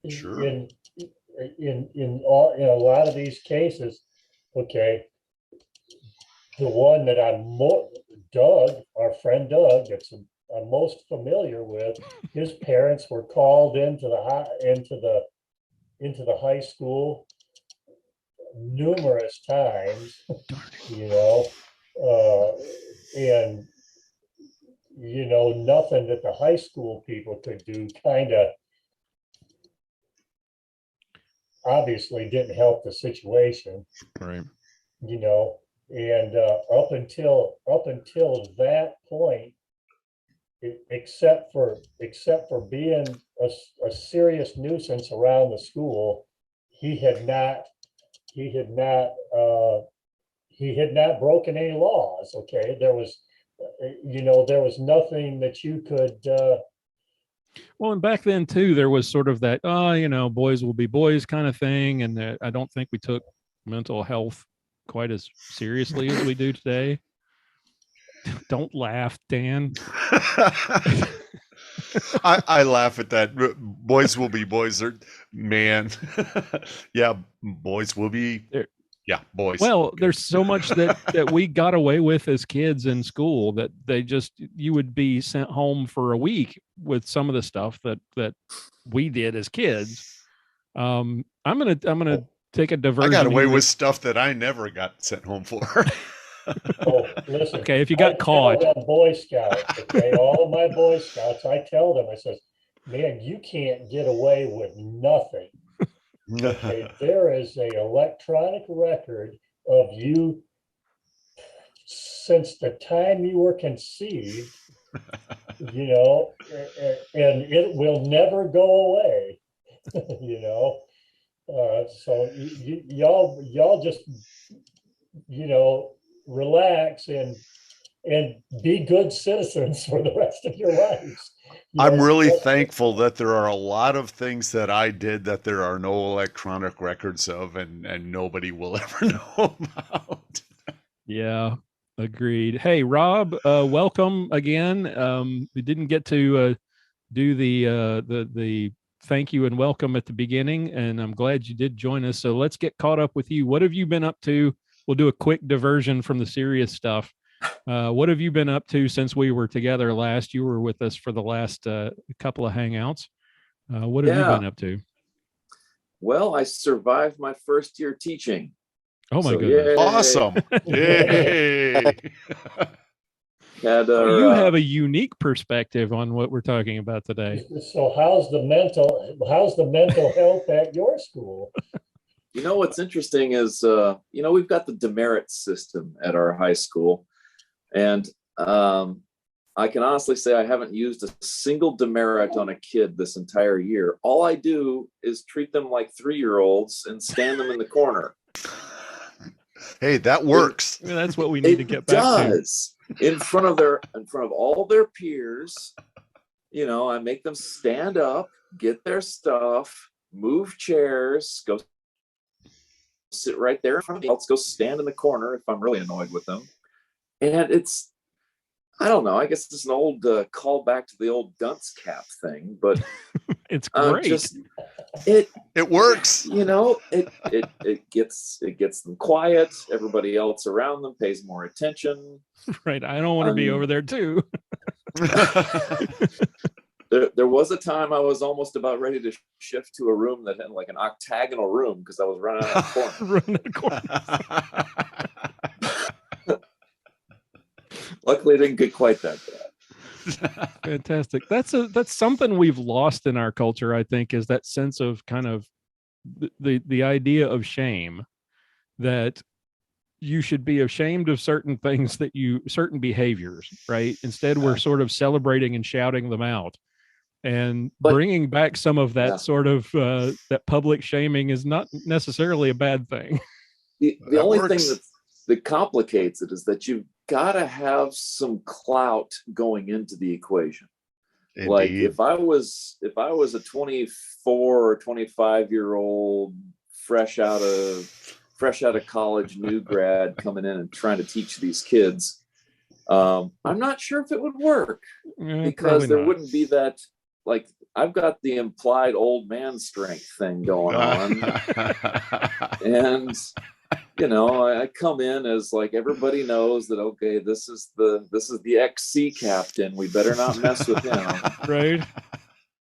Sure. In a lot of these cases, okay, the one that Doug, our friend Doug, I'm most familiar with, his parents were called into the high school numerous times, and nothing that the high school people could do kind of obviously didn't help the situation, right? And up until that point, except for being a serious nuisance around the school, he had not broken any laws. Okay, there was nothing that you could. Well, and back then too, there was sort of that, boys will be boys kind of thing, and I don't think we took mental health quite as seriously as we do today. Don't laugh, Dan. I laugh at that. Boys will be boys. Man. Yeah, boys will be. Yeah, boys. Well, okay. There's so much that we got away with as kids in school that you would be sent home for a week with some of the stuff that we did as kids. I'm gonna take a diversion. I got away with stuff that I never got sent home for. Listen. Okay, if you got caught. Boy Scouts, okay, all of my Boy Scouts, I tell them, I says, man, you can't get away with nothing. Okay, there is an electronic record of you since the time you were conceived, and it will never go away, so y'all just, relax and be good citizens for the rest of your lives. I'm really thankful that there are a lot of things that I did that there are no electronic records of and nobody will ever know about. Yeah, agreed. Hey, Rob, welcome again. We didn't get to do the thank you and welcome at the beginning, and I'm glad you did join us. So let's get caught up with you. What have you been up to? We'll do a quick diversion from the serious stuff. What have you been up to since we were together last? You were with us for the last couple of hangouts. What have you been up to? Well, I survived my first year teaching. Oh my goodness. Yay. Awesome. Yay. You have a unique perspective on what we're talking about today. So how's the mental health at your school? What's interesting is, we've got the demerit system at our high school. And I can honestly say I haven't used a single demerit on a kid this entire year. All I do is treat them like 3-year-olds and stand them in the corner. Hey, that works. That's what we need to get back to. in front of all their peers. You know, I make them stand up, get their stuff, move chairs, go sit right there in front of me. Let's go stand in the corner if I'm really annoyed with them. And it's, I don't know, I guess it's an old callback to the old dunce cap thing, but it's great. It works. You know, it gets them quiet. Everybody else around them pays more attention. Right. I don't want to be over there too. There was a time I was almost about ready to shift to a room that had like an octagonal room because I was running out of corners. Luckily, it didn't get quite that bad. Fantastic. That's something we've lost in our culture, I think, is that sense of kind of the idea of shame, that you should be ashamed of certain things, certain behaviors, right? Instead, we're sort of celebrating and shouting them out. And bringing back some of that sort of that public shaming is not necessarily a bad thing. The only thing that complicates it is that you've got to have some clout going into the equation. Indeed. Like if I was a 24 or 25-year-old fresh out of college, new grad coming in and trying to teach these kids, I'm not sure if it would work because there wouldn't be that. Like I've got the implied old man strength thing going on, and you know I come in as like everybody knows that okay, this is the XC captain. We better not mess with him, right?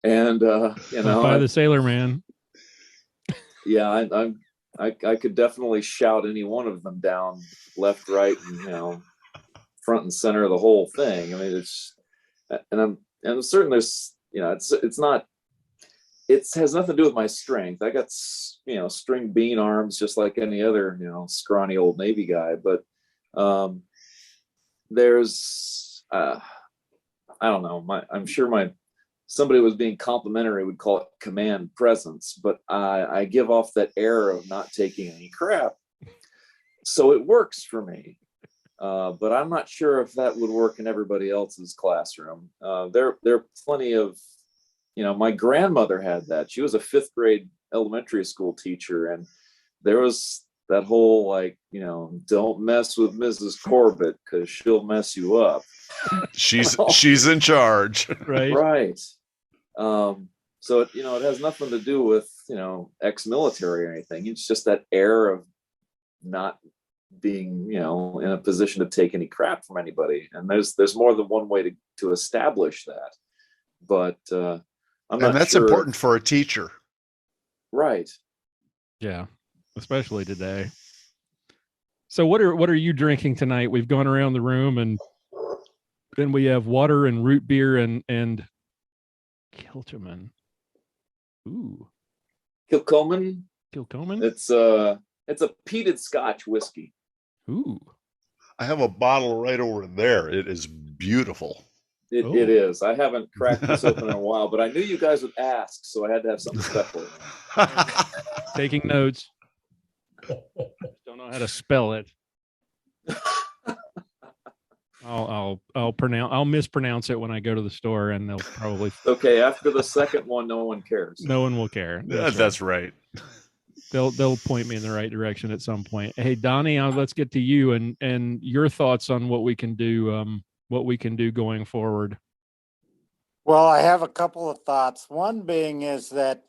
And you know, by the sailor man. Yeah, I could definitely shout any one of them down, left, right, and you know, front and center of the whole thing. I mean, I'm certain there's. You know, it has nothing to do with my strength. I got, you know, string bean arms just like any other, you know, scrawny old Navy guy. But there's, I don't know. I'm sure somebody was being complimentary would call it command presence, but I give off that air of not taking any crap. So it works for me. But I'm not sure if that would work in everybody else's classroom. There are plenty of, you know, my grandmother had that. She was a 5th grade elementary school teacher, and there was that whole like, you know, don't mess with Mrs. Corbett because she'll mess you up. She's in charge, right? Right. So you know, it has nothing to do with, you know, ex-military or anything. It's just that air of not being, you know, in a position to take any crap from anybody. And there's more than one way to establish that. But I'm not that's sure. important for a teacher. Right. Yeah, especially today. So what are you drinking tonight? We've gone around the room, and then we have water and root beer and Kilchoman. Ooh. Kilchoman? Kilchoman? It's a peated Scotch whiskey. Ooh. I have a bottle right over there. It is beautiful. It is. I haven't cracked this open in a while, but I knew you guys would ask, so I had to have something special. Taking notes. Don't know how to spell it. I'll mispronounce it when I go to the store, and they'll probably. Okay, after the second one, no one cares. No one will care. That's right. They'll point me in the right direction at some point. Hey, Donnie, let's get to you and your thoughts on what we can do. What we can do going forward. Well, I have a couple of thoughts. One being is that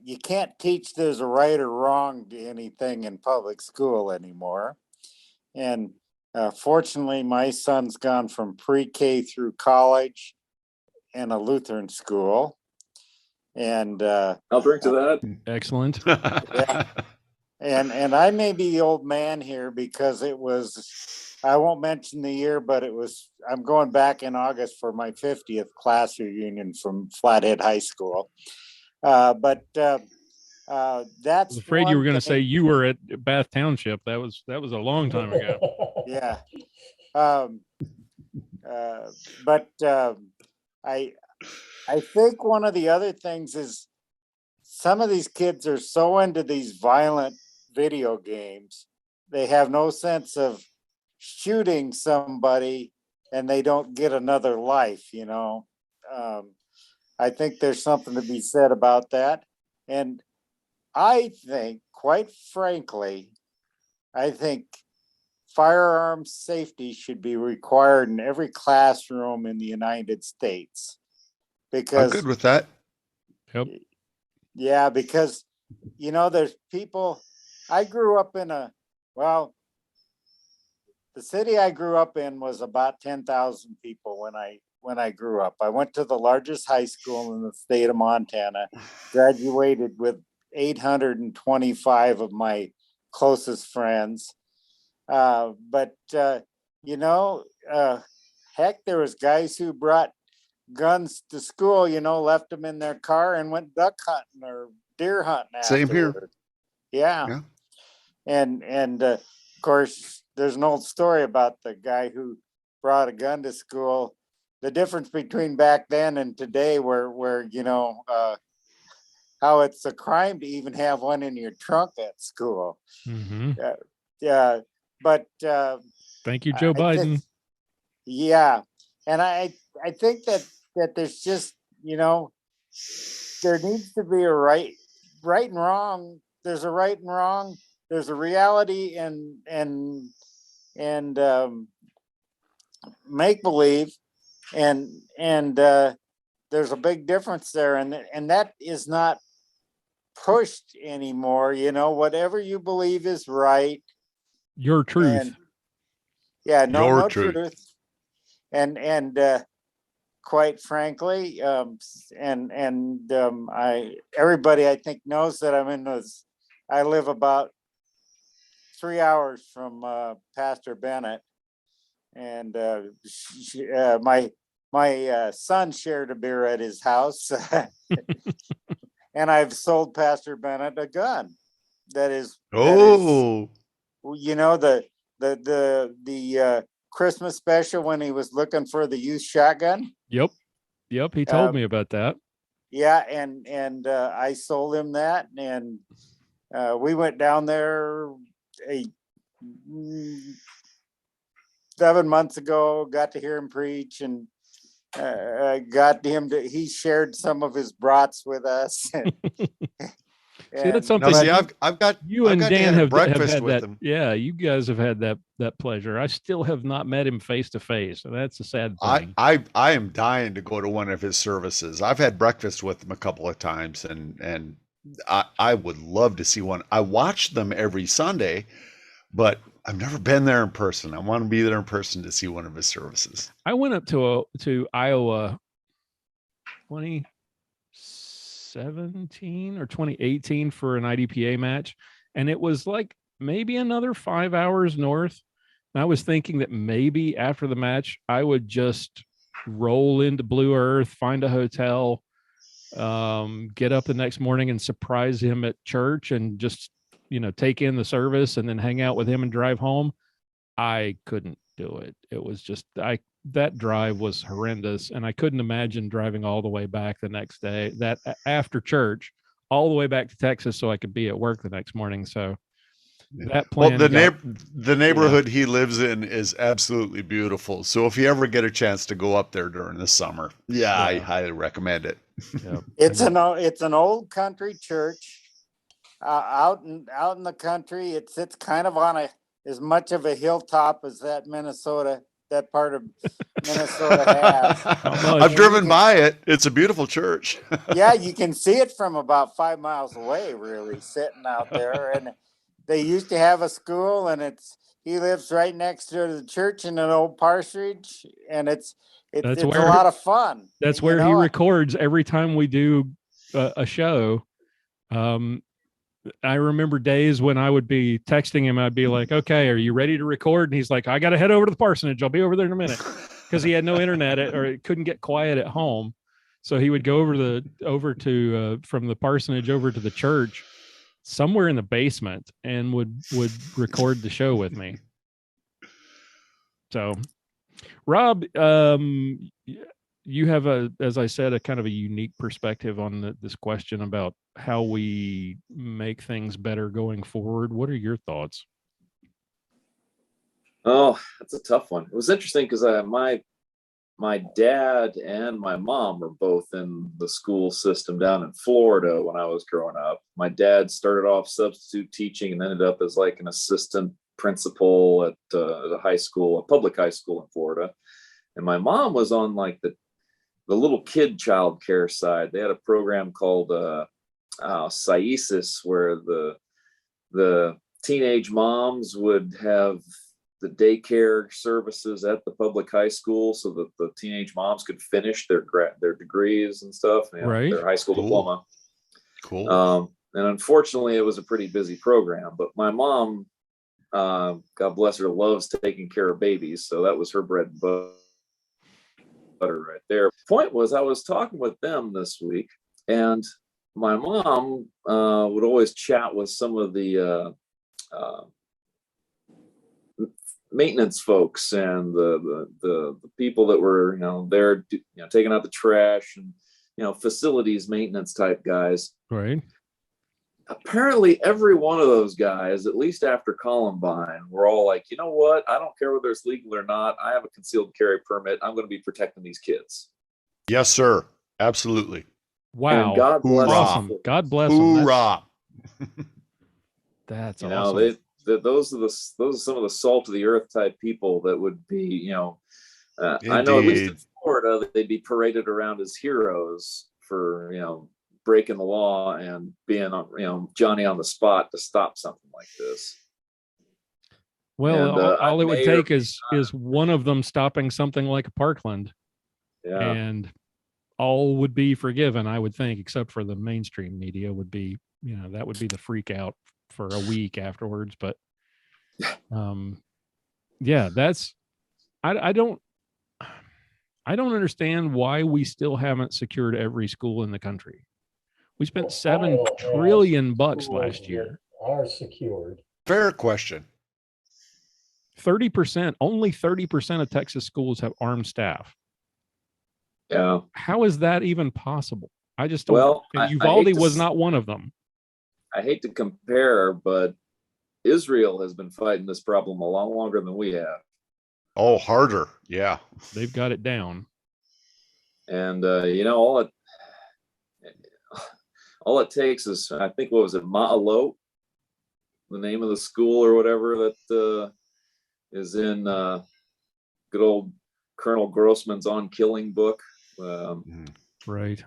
you can't teach there's a right or wrong to anything in public school anymore. And fortunately, my son's gone from pre-K through college in a Lutheran school. And I'll drink to that. Excellent. Yeah. And I may be the old man here because it was, I won't mention the year, but I'm going back in August for my 50th class reunion from Flathead High School. But that's. I was afraid you were going to say you were at Bath Township. That was a long time ago. Yeah. But I think one of the other things is some of these kids are so into these violent video games, they have no sense of shooting somebody and they don't get another life, I think there's something to be said about that. And I think, quite frankly, I think firearms safety should be required in every classroom in the United States. I'm Because, good with that. Yep. yeah, because, there's people, I grew up in the city I grew up in was about 10,000 people when I grew up. I went to the largest high school in the state of Montana, graduated with 825 of my closest friends. But heck, there was guys who brought guns to school, left them in their car and went duck hunting or deer hunting Same here. afterward. Yeah. Yeah. And of course, there's an old story about the guy who brought a gun to school. The difference between back then and today, where how it's a crime to even have one in your trunk at school. Mm-hmm. Yeah, but Thank you, Joe Biden. yeah, and I think that there's just there needs to be a right and wrong. There's a right and wrong. There's a reality and make believe, and there's a big difference there, and that is not pushed anymore. Whatever you believe is right. Your truth. And, yeah, no Your truth. truth. And quite frankly, everybody I think knows that I live about 3 hours from Pastor Bennett, and my son shared a beer at his house, and I've sold Pastor Bennett a gun. That is, the Christmas special when he was looking for the used shotgun. Yep. He told me about that. Yeah, and I sold him that, and we went down there 7 months ago. Got to hear him preach, and he shared some of his brats with us. See, that's something. I've got you and Dan have breakfast had with that. him. Yeah, you guys have had that pleasure. I still have not met him face to face, so that's a sad thing. I am dying to go to one of his services. I've had breakfast with him a couple of times, and I would love to see one. I watch them every Sunday, but I've never been there in person. I want to be there in person to see one of his services. I went up to Iowa 2017 or 2018 for an IDPA match, and it was like maybe another 5 hours north. And I was thinking that maybe after the match I would just roll into Blue Earth, find a hotel, get up the next morning and surprise him at church, and just take in the service and then hang out with him and drive home. I couldn't do it. It was just that drive was horrendous, and I couldn't imagine driving all the way back the next day, that after church, all the way back to Texas so I could be at work the next morning. So that plan. Well, the neighborhood he lives in is absolutely beautiful. So if you ever get a chance to go up there during the summer, I highly recommend it. Yeah. It's an old country church out in the country. It sits kind of on as much of a hilltop as that part of Minnesota has. I've driven by it. It's a beautiful church. Yeah, you can see it from about 5 miles away, really, sitting out there. And they used to have a school, and he lives right next to the church in an old parsonage, and it's a lot of fun. That's where he records every time we do a show. I remember days when I would be texting him. I'd be like, "Okay, are you ready to record?" And he's like, "I got to head over to the parsonage. I'll be over there in a minute," because he had no internet or it couldn't get quiet at home. So he would go over to from the parsonage over to the church somewhere in the basement and would record the show with me. So, Rob, you have as I said, a kind of a unique perspective on this question about how we make things better going forward. What are your thoughts? Oh, that's a tough one. It was interesting because my dad and my mom were both in the school system down in Florida when I was growing up. My dad started off substitute teaching and ended up as like an assistant principal at a high school, a public high school in Florida. And my mom was on like the little kid child care side. They had a program called SAISIS, where the teenage moms would have the daycare services at the public high school so that the teenage moms could finish their degrees and stuff, Right. their high school diploma. Cool. And unfortunately, it was a pretty busy program. But my mom, God bless her, loves taking care of babies. So that was her bread and butter right there. Point was, I was talking with them this week, and my mom would always chat with some of the maintenance folks and the people that were there taking out the trash and facilities maintenance type guys. Right. Apparently every one of those guys, at least after Columbine, were all like, you know what, I don't care whether it's legal or not, I have a concealed carry permit, I'm going to be protecting these kids. Yes, sir. Absolutely. Wow. And God bless awesome. them. God bless them. Hoorah. That's You awesome. know, those are some of the salt of the earth type people that would be, I know at least in Florida that they'd be paraded around as heroes for, breaking the law and being, Johnny on the spot to stop something like this. Well, And, all it would take or- is one of them stopping something like a Parkland, Yeah. and all would be forgiven, I would think, except for the mainstream media would be, that would be the freak out for a week afterwards. But yeah, that's I don't understand why we still haven't secured every school in the country. We spent $7 trillion last year. Are secured. Fair question. 30%, only 30% of Texas schools have armed staff. Yeah. How is that even possible? I just don't. Well, and I Uvalde hate to was not one of them. I hate to compare, but Israel has been fighting this problem a lot longer than we have. Oh, harder. Yeah. They've got it down. And all it takes is, I think, what was it, Ma'alot, the name of the school or whatever that is in good old Colonel Grossman's On Killing book. Right.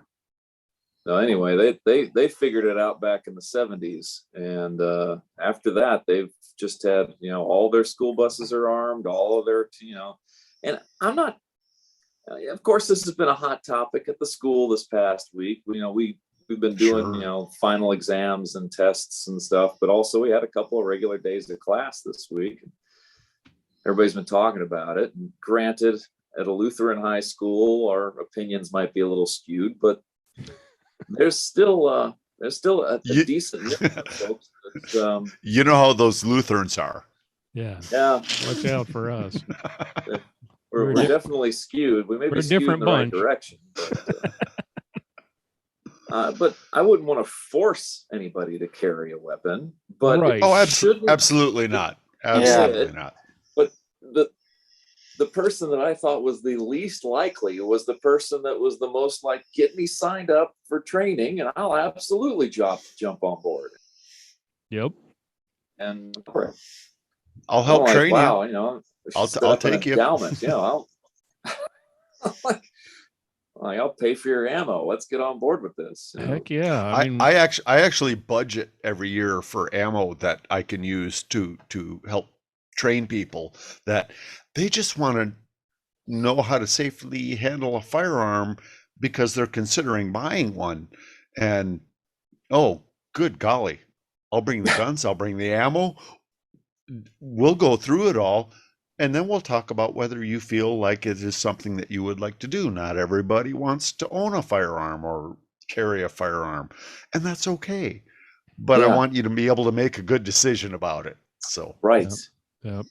So anyway, they figured it out back in the 70s, and after that, they've just had all their school buses are armed, all of their and I'm not. Of course, this has been a hot topic at the school this past week. We've been doing final exams and tests and stuff, but also we had a couple of regular days of class this week. Everybody's been talking about it. And granted, at a Lutheran high school, our opinions might be a little skewed, but there's still a decent number of folks that, you know how those Lutherans are. Yeah. Yeah. Watch out for us. We're definitely skewed. We may be skewed in the right direction, but I wouldn't want to force anybody to carry a weapon. But right. Oh, absolutely not. Absolutely not. But the person that I thought was the least likely was the person that was the most like, get me signed up for training and I'll absolutely jump on board. Yep. And I'll help train you. Wow, I'll take you. I'll I'll pay for your ammo. Let's get on board with this. Heck yeah. I actually budget every year for ammo that I can use to help train people that they just want to know how to safely handle a firearm because they're considering buying one. And oh, good golly, I'll bring the guns, I'll bring the ammo. We'll go through it all, and then we'll talk about whether you feel like it is something that you would like to do. Not everybody wants to own a firearm or carry a firearm, and that's okay. But I want you to be able to make a good decision about it. So right. Yep.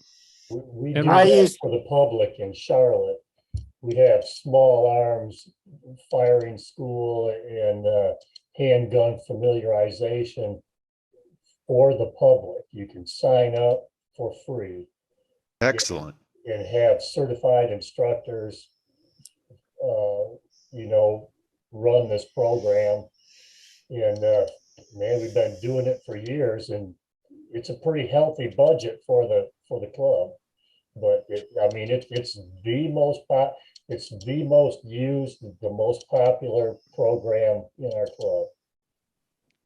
We do that for the public in Charlotte. We have small arms firing school and handgun familiarization for the public. You can sign up for free. Excellent. and have certified instructors, run this program. And man, we've been doing it for years, and it's a pretty healthy budget for the club. But it's the most used, the most popular program in our club.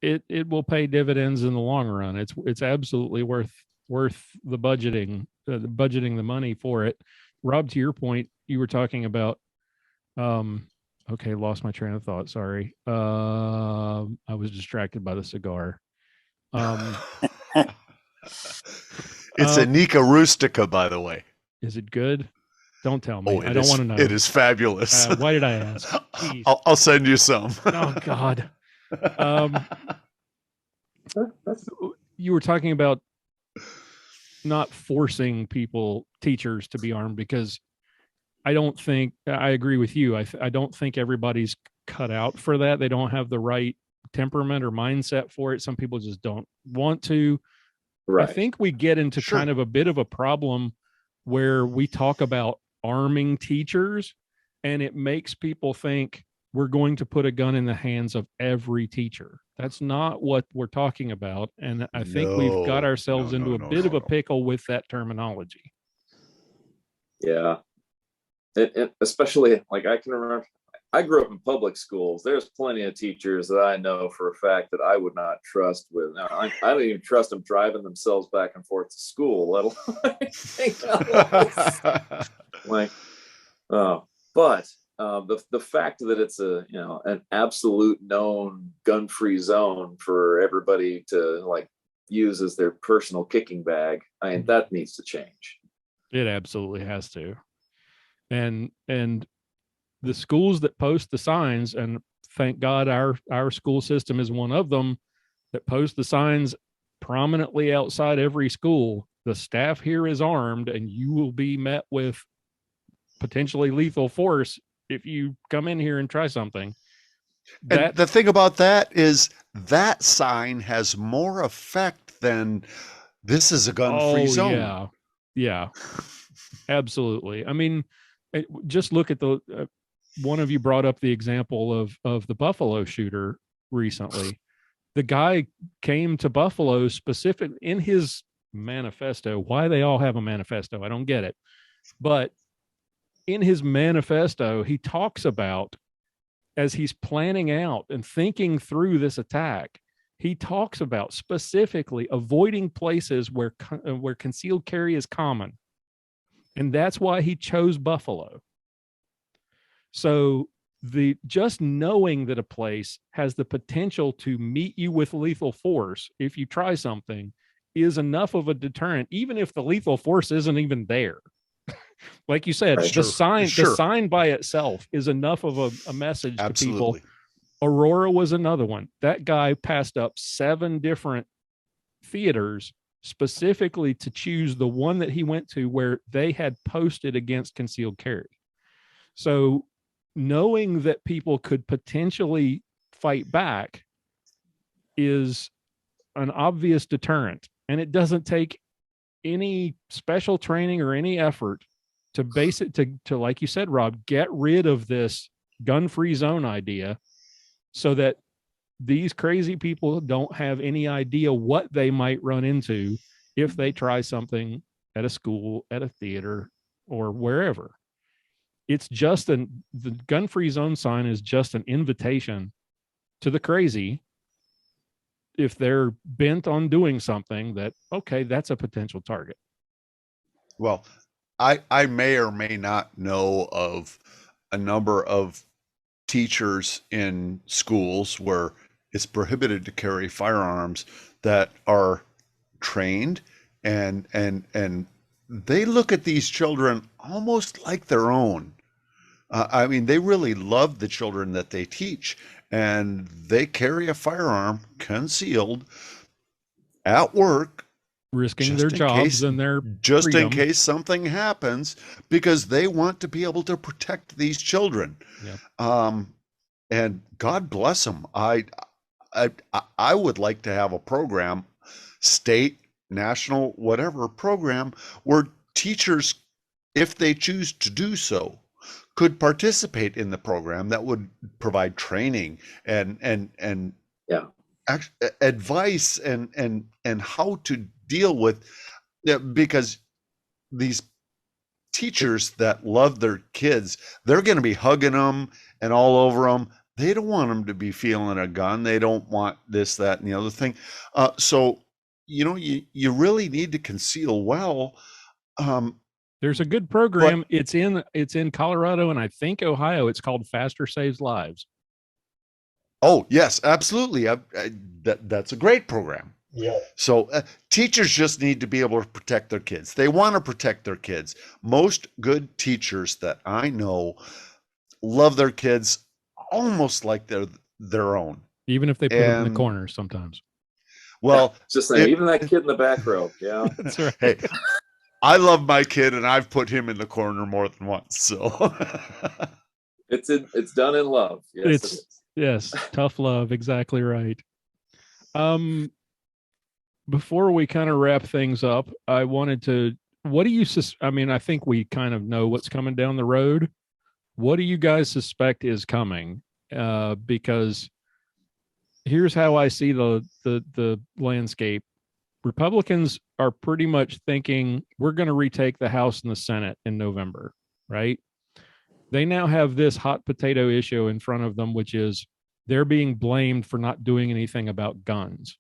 It will pay dividends in the long run. It's absolutely worth the budgeting the money for it. Rob, to your point, you were talking about okay, lost my train of thought. Sorry. I was distracted by the cigar. It's a Nica Rustica, by the way. Is it good? Don't tell me. Oh, I don't want to know. It is fabulous. Why did I ask? I'll send you some. Oh God. You were talking about not forcing teachers to be armed, because I agree with you. I don't think everybody's cut out for that. They don't have the right temperament or mindset for it. Some people just don't want to. Right. I think we get into kind of a bit of a problem where we talk about arming teachers, and it makes people think we're going to put a gun in the hands of every teacher. That's not what we're talking about. And I think we've got ourselves into a bit of a pickle with that terminology. Yeah. It especially, like, I can remember, I grew up in public schools. There's plenty of teachers that I know for a fact that I would not trust with. Now, I don't even trust them driving themselves back and forth to school, let alone anything else. But the fact that it's an absolute known gun-free zone for everybody to use as their personal kicking bag, that needs to change. It absolutely has to. And the schools that post the signs, and thank God our school system is one of them, that post the signs prominently outside every school. The staff here is armed, and you will be met with potentially lethal force if you come in here and try something. And the thing about that is that sign has more effect than this is a gun-free zone. Yeah, absolutely. I mean, just look at one of you brought up the example of the Buffalo shooter recently. The guy came to Buffalo specific in his manifesto. Why they all have a manifesto, I don't get it. But in his manifesto, he talks about, as he's planning out and thinking through this attack, he talks about specifically avoiding places where concealed carry is common. And that's why he chose Buffalo. So just knowing that a place has the potential to meet you with lethal force if you try something is enough of a deterrent, even if the lethal force isn't even there. Like you said, the sign by itself is enough of a message to people. Aurora was another one. That guy passed up 7 different theaters specifically to choose the one that he went to where they had posted against concealed carry. So knowing that people could potentially fight back is an obvious deterrent, and it doesn't take any special training or any effort to base it to like you said, Rob, get rid of this gun-free zone idea so that these crazy people don't have any idea what they might run into if they try something at a school, at a theater, or wherever. It's just the gun-free zone sign is just an invitation to the crazy, if they're bent on doing something, that, okay, that's a potential target. Well, I may or may not know of a number of teachers in schools where it's prohibited to carry firearms that are trained and they look at these children almost like their own. I mean, they really love the children that they teach, and they carry a firearm concealed at work, risking their jobs and their just freedom. In case something happens, because they want to be able to protect these children. Yeah. And God bless them. I would like to have a program, state, national, whatever program, where teachers, if they choose to do so, could participate in the program that would provide training and Yeah. advice and how to deal with, because these teachers that love their kids, they're going to be hugging them and all over them. They don't want them to be feeling a gun. They don't want this, that, and the other thing. So, you really need to conceal well. There's a good program. It's in Colorado and I think Ohio. It's called Faster Saves Lives. Oh, yes, absolutely. That's a great program. Yeah. So teachers just need to be able to protect their kids. They want to protect their kids. Most good teachers that I know love their kids almost like they're their own. Even if they put them in the corner sometimes. Well, just saying, even that kid in the back row. Yeah. That's right. Hey, I love my kid and I've put him in the corner more than once. So it's done in love. Yes, yes, tough love. Exactly right. Before we kind of wrap things up, I wanted to, I think we kind of know what's coming down the road. What do you guys suspect is coming? Because here's how I see the landscape. Republicans are pretty much thinking we're going to retake the House and the Senate in November, right? They now have this hot potato issue in front of them, which is they're being blamed for not doing anything about guns.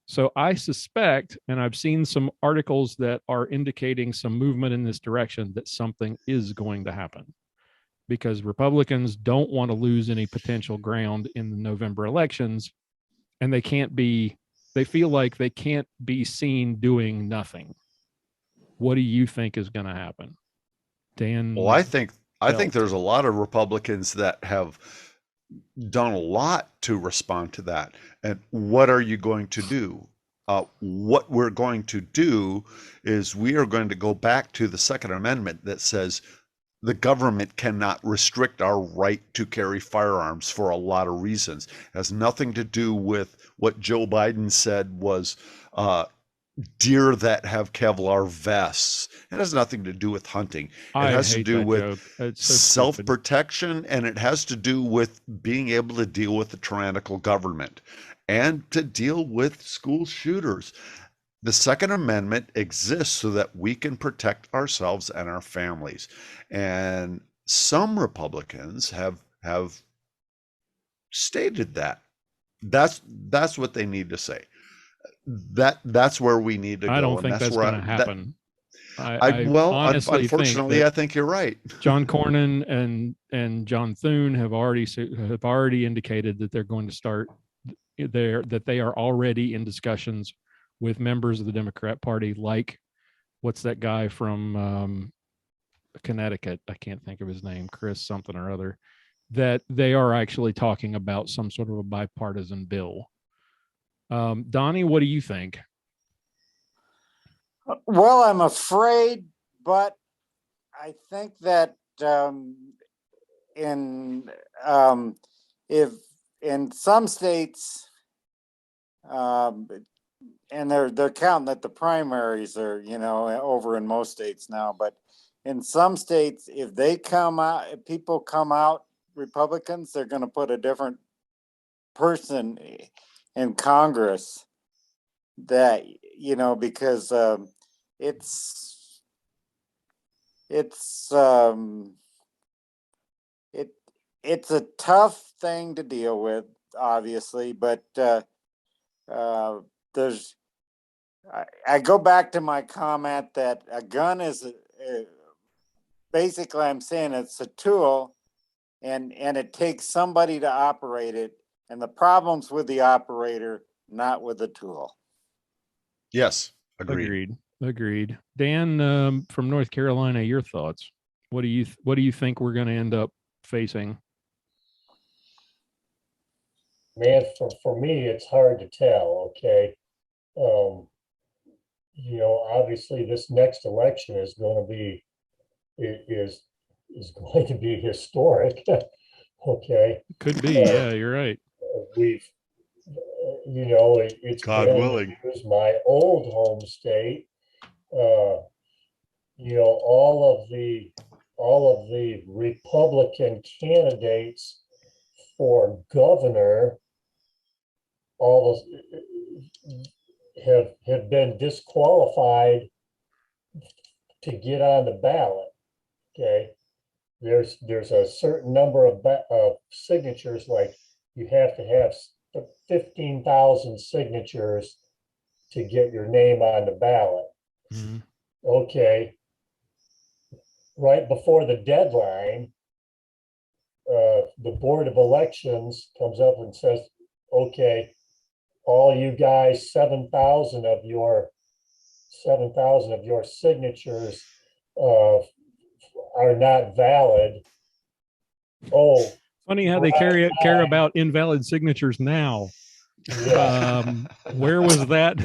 So I suspect, and I've seen some articles that are indicating some movement in this direction, that something is going to happen, because Republicans don't want to lose any potential ground in the November elections, and they feel like they can't be seen doing nothing. What do you think is going to happen, Dan? Well, I think there's a lot of Republicans that have done a lot to respond to that. And what are you going to do? What we're going to do is we are going to go back to the Second Amendment that says the government cannot restrict our right to carry firearms for a lot of reasons. It has nothing to do with what Joe Biden said was deer that have Kevlar vests. It has nothing to do with hunting. It has to do with self-protection, and it has to do with being able to deal with the tyrannical government and to deal with school shooters. The Second Amendment exists so that we can protect ourselves and our families. And some Republicans have stated that. That's what they need to say. That's where we need to go. I don't think that's going to happen. Unfortunately, I think you're right. John Cornyn and John Thune have already indicated that they're going to start that they are already in discussions with members of the Democrat Party, like what's that guy from Connecticut? I can't think of his name, Chris something or other. That they are actually talking about some sort of a bipartisan bill. Donnie, what do you think? Well, I'm afraid, but I think that if in some states, and they're counting that the primaries are, over in most states now, but in some states, if people come out Republicans, they're going to put a different person in Congress that, because it's a tough thing to deal with, obviously, but I go back to my comment that a gun is basically, I'm saying it's a tool, and it takes somebody to operate it, and the problem's with the operator, not with the tool. Yes, agreed. Dan, from North Carolina, your thoughts? What do you think we're going to end up facing? Man, for me, it's hard to tell. Okay, obviously, this next election is going to be going to be historic. Okay, could be. Yeah, you're right. We've, it's God willing, it was my old home state. all of the Republican candidates for governor, all have been disqualified to get on the ballot. Okay, there's a certain number of signatures, like you have to have 15,000 signatures to get your name on the ballot. Mm-hmm. Okay, right before the deadline, the Board of Elections comes up and says, okay, all you guys, 7,000 of your signatures are not valid. Oh, Funny how they care about invalid signatures now. yeah. Where was that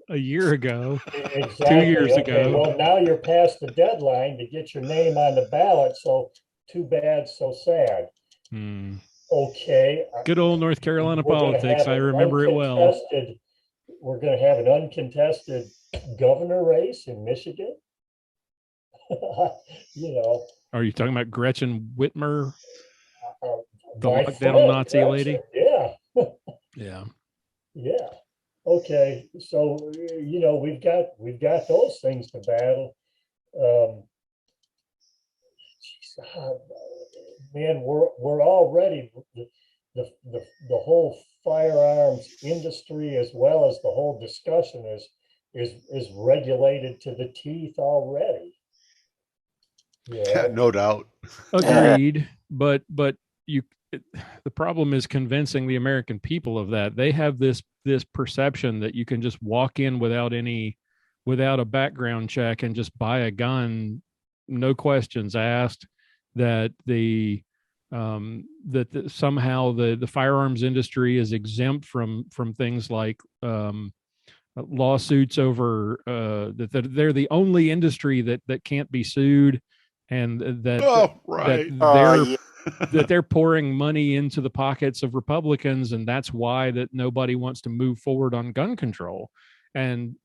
a year ago? Exactly. 2 years Okay, ago? well, now you're past the deadline to get your name on the ballot, so too bad, so sad. Okay. Good old North Carolina We're gonna politics. have I an remember it well. We're going to have an uncontested governor race in Michigan. Are you talking about Gretchen Whitmer, the my lockdown friend, Nazi Gretchen, lady? Yeah. Yeah. Okay. So, we've got those things to battle. Man, we're already the whole firearms industry, as well as the whole discussion, is regulated to the teeth already. Yeah, no doubt. Agreed. But the problem is convincing the American people of that. They have this perception that you can just walk in without a background check and just buy a gun, no questions asked. That somehow the firearms industry is exempt from things like lawsuits over that they're the only industry that can't be sued, and that they're pouring money into the pockets of Republicans, and that's why that nobody wants to move forward on gun control. And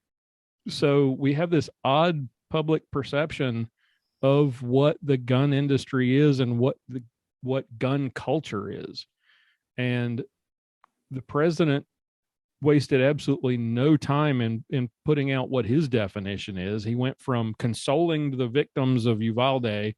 so we have this odd public perception of what the gun industry is and what gun culture is. And the president wasted absolutely no time in putting out what his definition is. He went from consoling the victims of Uvalde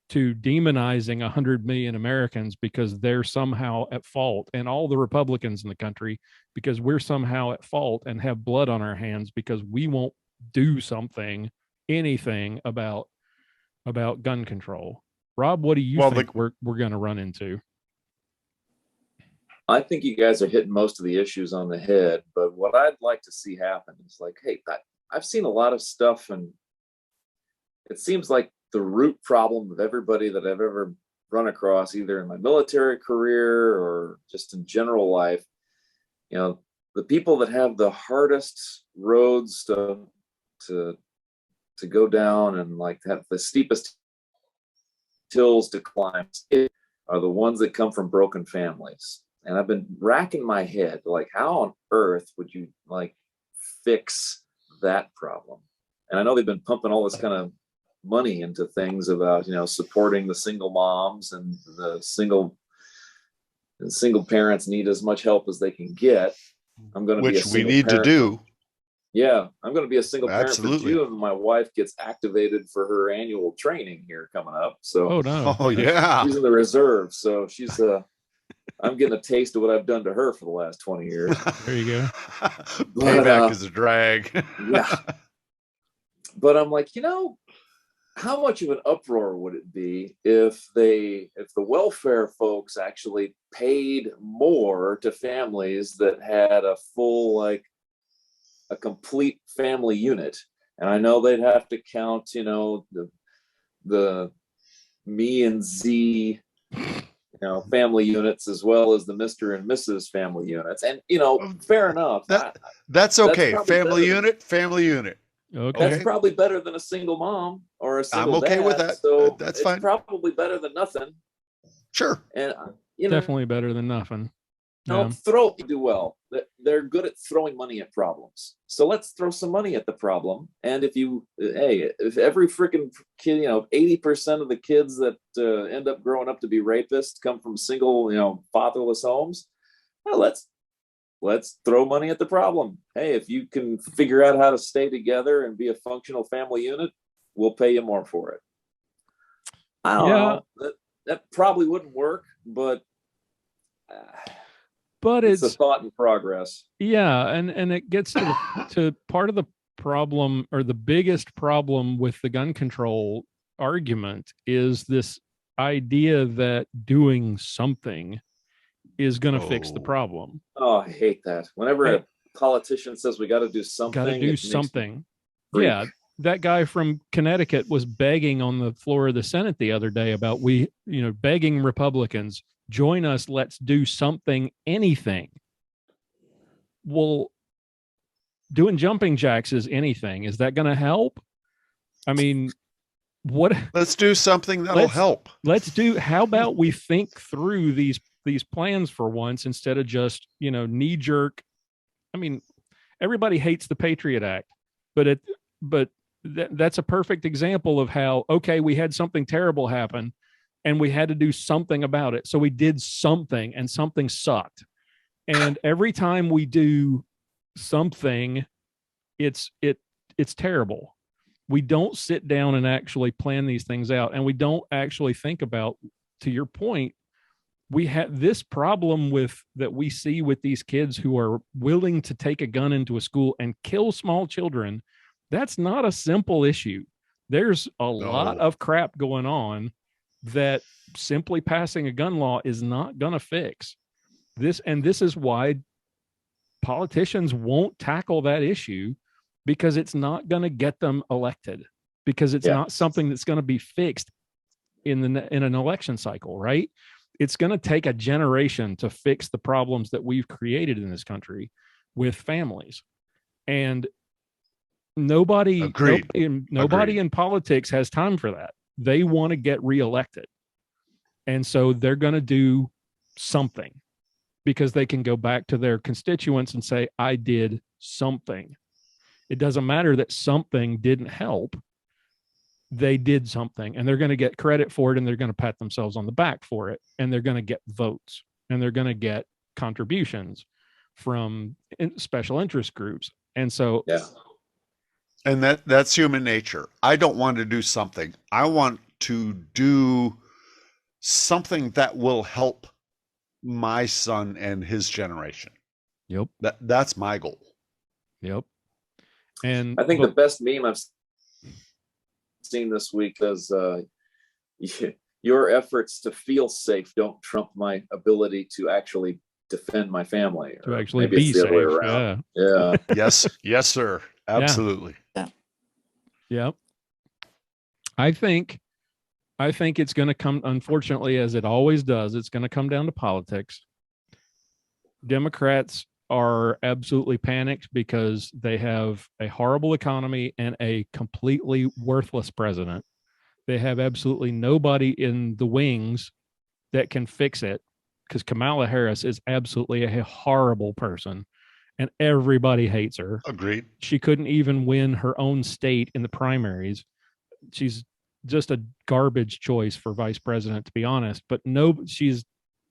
to demonizing 100 million Americans because they're somehow at fault, and all the Republicans in the country because we're somehow at fault and have blood on our hands because we won't do anything about gun control. Rob, what do you think we're going to run into? I think you guys are hitting most of the issues on the head, but what I'd like to see happen is like, hey, I've seen a lot of stuff, and it seems like the root problem of everybody that I've ever run across, either in my military career or just in general life, the people that have the hardest roads to go down and like have the steepest hills to climb are the ones that come from broken families. And I've been racking my head, like, how on earth would you like fix that problem? And I know they've been pumping all this kind of money into things about, supporting the single moms, and the single parents need as much help as they can get. I'm going to be a single we need parent. to do. Yeah, I'm going to be a single parent Absolutely. for June, and my wife gets activated for her annual training here coming up. So, oh no, oh yeah, she's in the reserve, so she's I'm getting a taste of what I've done to her for the last 20 years. There you go. Payback is a drag. Yeah, but I'm like, how much of an uproar would it be if the welfare folks actually paid more to families that had a full, like, a complete family unit? And I know they'd have to count, the me and Z, family units, as well as the Mr. and Mrs. family units. And, fair enough. That's okay. That's family unit. Okay. That's probably better than a single mom or a single I'm okay dad, with that. So That's it's fine. probably better than nothing. Sure. And, Definitely better than nothing. No, do well. They're good at throwing money at problems. So let's throw some money at the problem. And if every freaking kid, 80% of the kids that end up growing up to be rapists come from single, fatherless homes, well, let's throw money at the problem. Hey, if you can figure out how to stay together and be a functional family unit, we'll pay you more for it. I don't know. That probably wouldn't work, but it's a thought in progress. Yeah, and it gets to part of the problem, or the biggest problem with the gun control argument, is this idea that doing something is going to fix the problem. Oh, I hate that. Whenever a politician says we got to do something, yeah. That guy from Connecticut was begging on the floor of the Senate the other day about begging Republicans, join us, let's do something, anything. Well, doing jumping jacks is anything. Is that going to help? I mean, what? Let's do something that'll help. How about we think through these plans for once, instead of just, knee jerk. I mean, everybody hates the Patriot Act, but that's a perfect example of how, okay, we had something terrible happen and we had to do something about it. So we did something, and something sucked. And every time we do something, it's terrible. We don't sit down and actually plan these things out. And we don't actually think about, to your point, we have this problem that we see with these kids who are willing to take a gun into a school and kill small children. That's not a simple issue. There's a lot of crap going on that simply passing a gun law is not going to fix. This is why politicians won't tackle that issue, because it's not going to get them elected, because it's not something that's going to be fixed in an election cycle, right? It's going to take a generation to fix the problems that we've created in this country with families. And nobody in politics has time for that. They want to get reelected. And so they're going to do something, because they can go back to their constituents and say, I did something. It doesn't matter that something didn't help. They did something, and they're going to get credit for it, and they're going to pat themselves on the back for it, and they're going to get votes, and they're going to get contributions from special interest groups. And so, and that's human nature. I don't want to do something. I want to do something that will help my son and his generation. Yep. That's my goal. Yep. And I think the best meme I've seen this week is your efforts to feel safe don't trump my ability to actually defend my family. To actually be safe. Yeah. Yes, sir. Absolutely. Yeah. I think it's going to come, unfortunately, as it always does, it's going to come down to politics. Democrats are absolutely panicked because they have a horrible economy and a completely worthless president. They have absolutely nobody in the wings that can fix it, because Kamala Harris is absolutely a horrible person and everybody hates her. Agreed. She couldn't even win her own state in the primaries. She's just a garbage choice for vice president, to be honest. But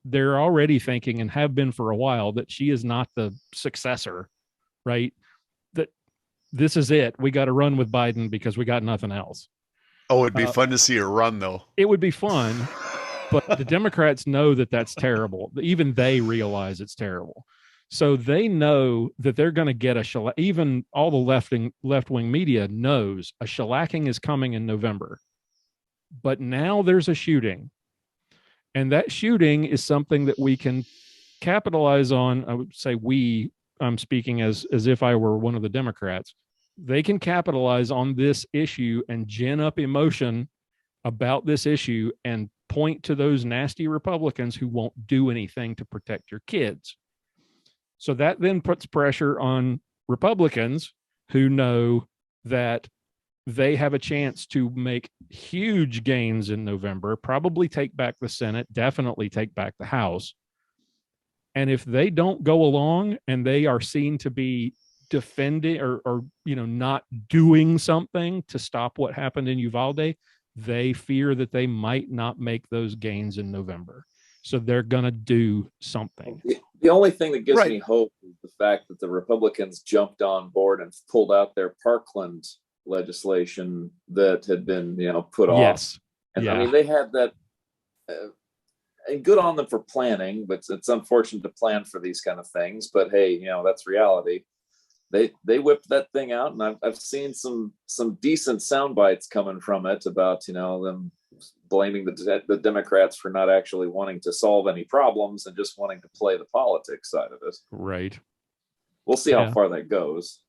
they're already thinking, and have been for a while, that she is not the successor, right? That this is it. We got to run with Biden because we got nothing else. Oh, it'd be fun to see her run, though. It would be fun, but the Democrats know that that's terrible. Even they realize it's terrible. So they know that they're going to get even all the left-wing media knows a shellacking is coming in November. But now there's a shooting. And that shooting is something that we can capitalize on. I would say I'm speaking as if I were one of the Democrats. They can capitalize on this issue and gin up emotion about this issue and point to those nasty Republicans who won't do anything to protect your kids. So that then puts pressure on Republicans who know that they have a chance to make huge gains in November, probably take back the Senate, definitely take back the House. And if they don't go along and they are seen to be defending or not doing something to stop what happened in Uvalde, they fear that they might not make those gains in November. So they're going to do something. The only thing that gives Right. me hope is the fact that the Republicans jumped on board and pulled out their Parkland legislation that had been, put off. Yes. And Yeah. I mean, they had that, and good on them for planning, but it's unfortunate to plan for these kind of things. But hey, that's reality. They whipped that thing out, and I've seen some decent sound bites coming from it about them blaming the Democrats for not actually wanting to solve any problems and just wanting to play the politics side of it. Right. We'll see how far that goes.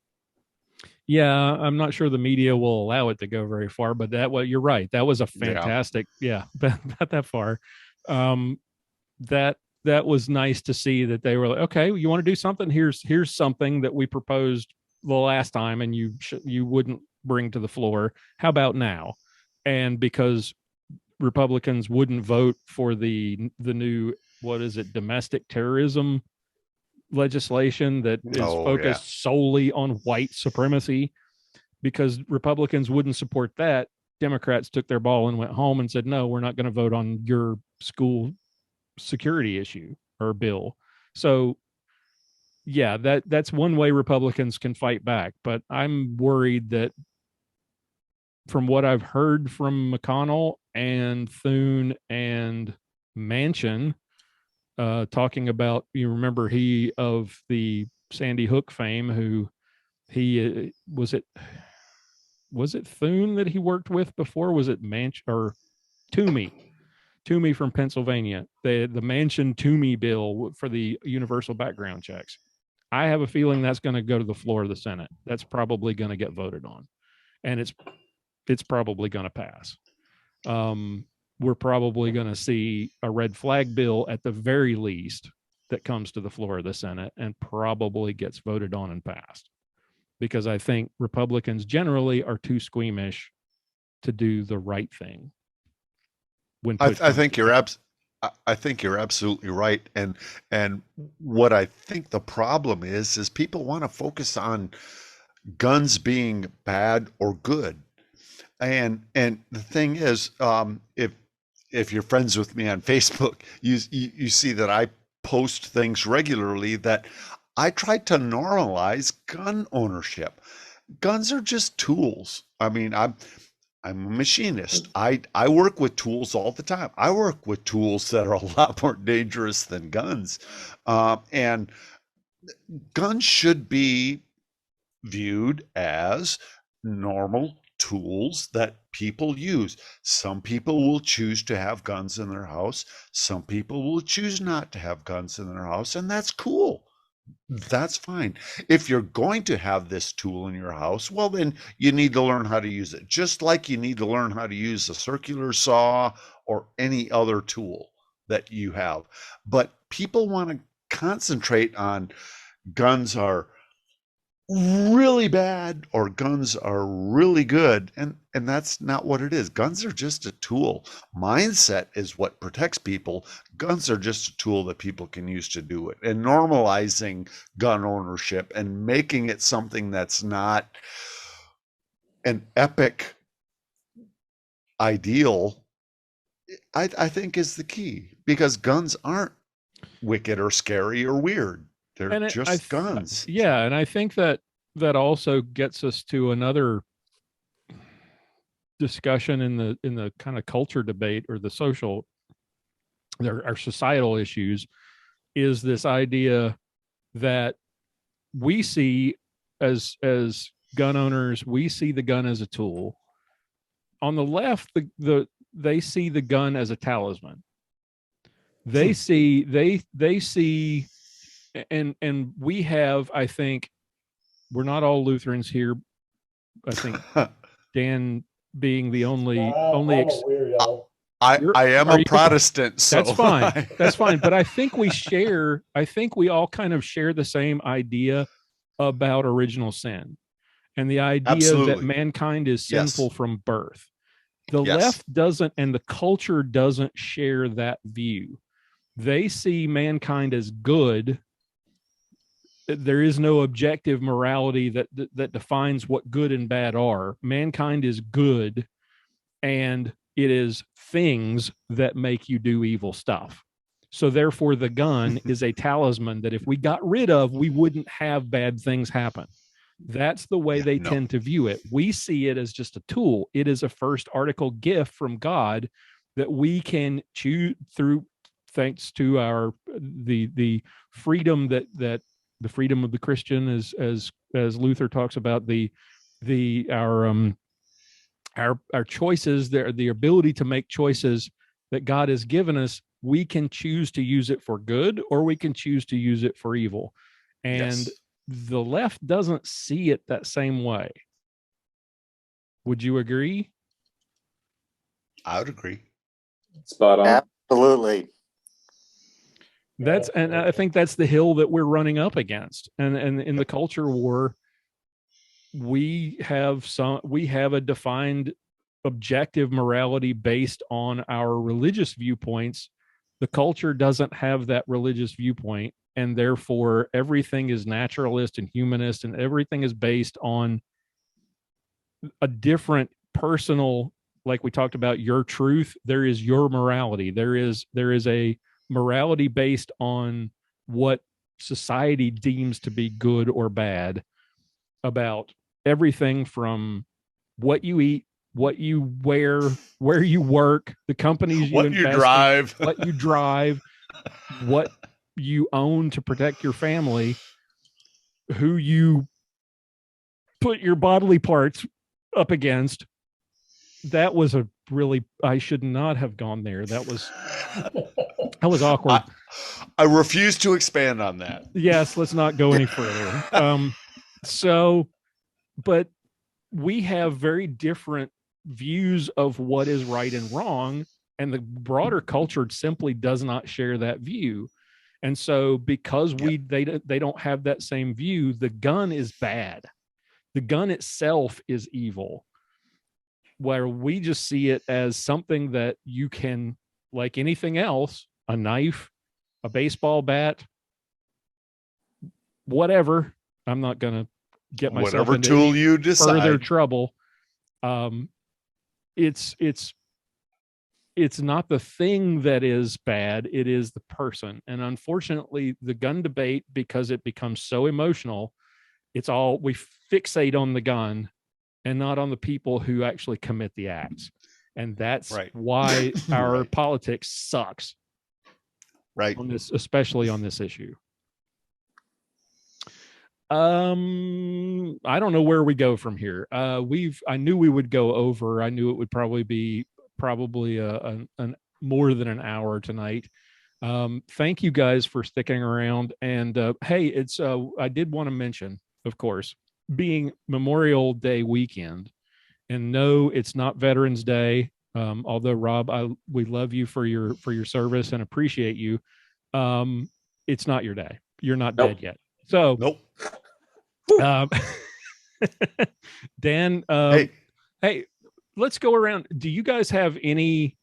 Yeah, I'm not sure the media will allow it to go very far, but you're right. That was a fantastic, not that far. That was nice to see that they were like, okay, you want to do something? Here's something that we proposed the last time and you wouldn't bring to the floor. How about now? And because Republicans wouldn't vote for the new, domestic terrorism legislation that is focused solely on white supremacy, because Republicans wouldn't support that, Democrats took their ball and went home and said, no, we're not going to vote on your school security issue or bill. So yeah, that's one way Republicans can fight back. But I'm worried that from what I've heard from McConnell and Thune and Manchin, talking about, you remember he of the Sandy Hook fame, who he was it Thune that he worked with before? Was it Manchin or Toomey from Pennsylvania? The Manchin Toomey bill for the universal background checks. I have a feeling that's going to go to the floor of the Senate. That's probably going to get voted on, and it's probably going to pass. We're probably going to see a red flag bill at the very least that comes to the floor of the Senate and probably gets voted on and passed, because I think Republicans generally are too squeamish to do the right thing. I think you're absolutely right. And what I think the problem is people want to focus on guns being bad or good. And the thing is, if you're friends with me on Facebook, you see that I post things regularly that I try to normalize gun ownership. Guns are just tools. I mean, I'm a machinist. I work with tools all the time. I work with tools that are a lot more dangerous than guns. And guns should be viewed as normal tools that people use. Some people will choose to have guns in their house. Some people will choose not to have guns in their house, and that's cool. That's fine. If you're going to have this tool in your house, well, then you need to learn how to use it, just like you need to learn how to use a circular saw or any other tool that you have. But people want to concentrate on guns are really bad or guns are really good, and that's not what it is. Guns are just a tool. Mindset is what protects people. Guns are just a tool that people can use to do it. And normalizing gun ownership and making it something that's not an epic ideal, I think is the key, because guns aren't wicked or scary or weird. They're just guns. Yeah, and I think that also gets us to another discussion in the kind of culture debate, or our societal issues, is this idea that we see as gun owners, we see the gun as a tool. On the left, they see the gun as a talisman. They see and we have, I think, we're not all Lutherans here. I think Dan being the only I'm a weirdo. I am a Protestant, so that's fine. That's fine. But I think we all kind of share the same idea about original sin and the idea that mankind is sinful from birth. The left doesn't, and the culture doesn't share that view. They see mankind as good. There is no objective morality that defines what good and bad are. Mankind is good, and it is things that make you do evil stuff. So therefore, the gun is a talisman that if we got rid of, we wouldn't have bad things happen. That's the way they tend to view it. We see it as just a tool. It is a first article gift from God that we can choose through, thanks to our the freedom that the freedom of the Christian, as Luther talks about, our choices, the ability to make choices that God has given us. We can choose to use it for good, or we can choose to use it for evil. And the left doesn't see it that same way. Would you agree? I would agree. Spot on. Absolutely. And I think that's the hill that we're running up against. And in the culture war, we have a defined objective morality based on our religious viewpoints. The culture doesn't have that religious viewpoint, and therefore everything is naturalist and humanist, and everything is based on a different personal, like we talked about, your truth. There is your morality. There is a morality based on what society deems to be good or bad about everything from what you eat, what you wear, where you work, the companies you invest in, what you drive, what you own to protect your family, who you put your bodily parts up against. That was I should not have gone there. That was awkward. I refuse to expand on that. Yes, let's not go any further. But we have very different views of what is right and wrong, and the broader culture simply does not share that view. And so because they don't have that same view, the gun is bad. The gun itself is evil, where we just see it as something that you can, like anything else, a knife, a baseball bat, whatever. I'm not going to get myself whatever into tool you decide. further trouble. It's not the thing that is bad. It is the person. And unfortunately, the gun debate, because it becomes so emotional, we fixate on the gun and not on the people who actually commit the acts. And that's why our politics sucks. Right. Especially on this issue. I don't know where we go from here. I knew we would go over. I knew it would probably be more than an hour tonight. Thank you guys for sticking around. And hey, I did want to mention, of course, being Memorial Day weekend, and no, it's not Veterans Day. Although Rob, we love you for your service and appreciate you. It's not your day. You're not dead yet. So nope. Dan, hey, let's go around. Do you guys have any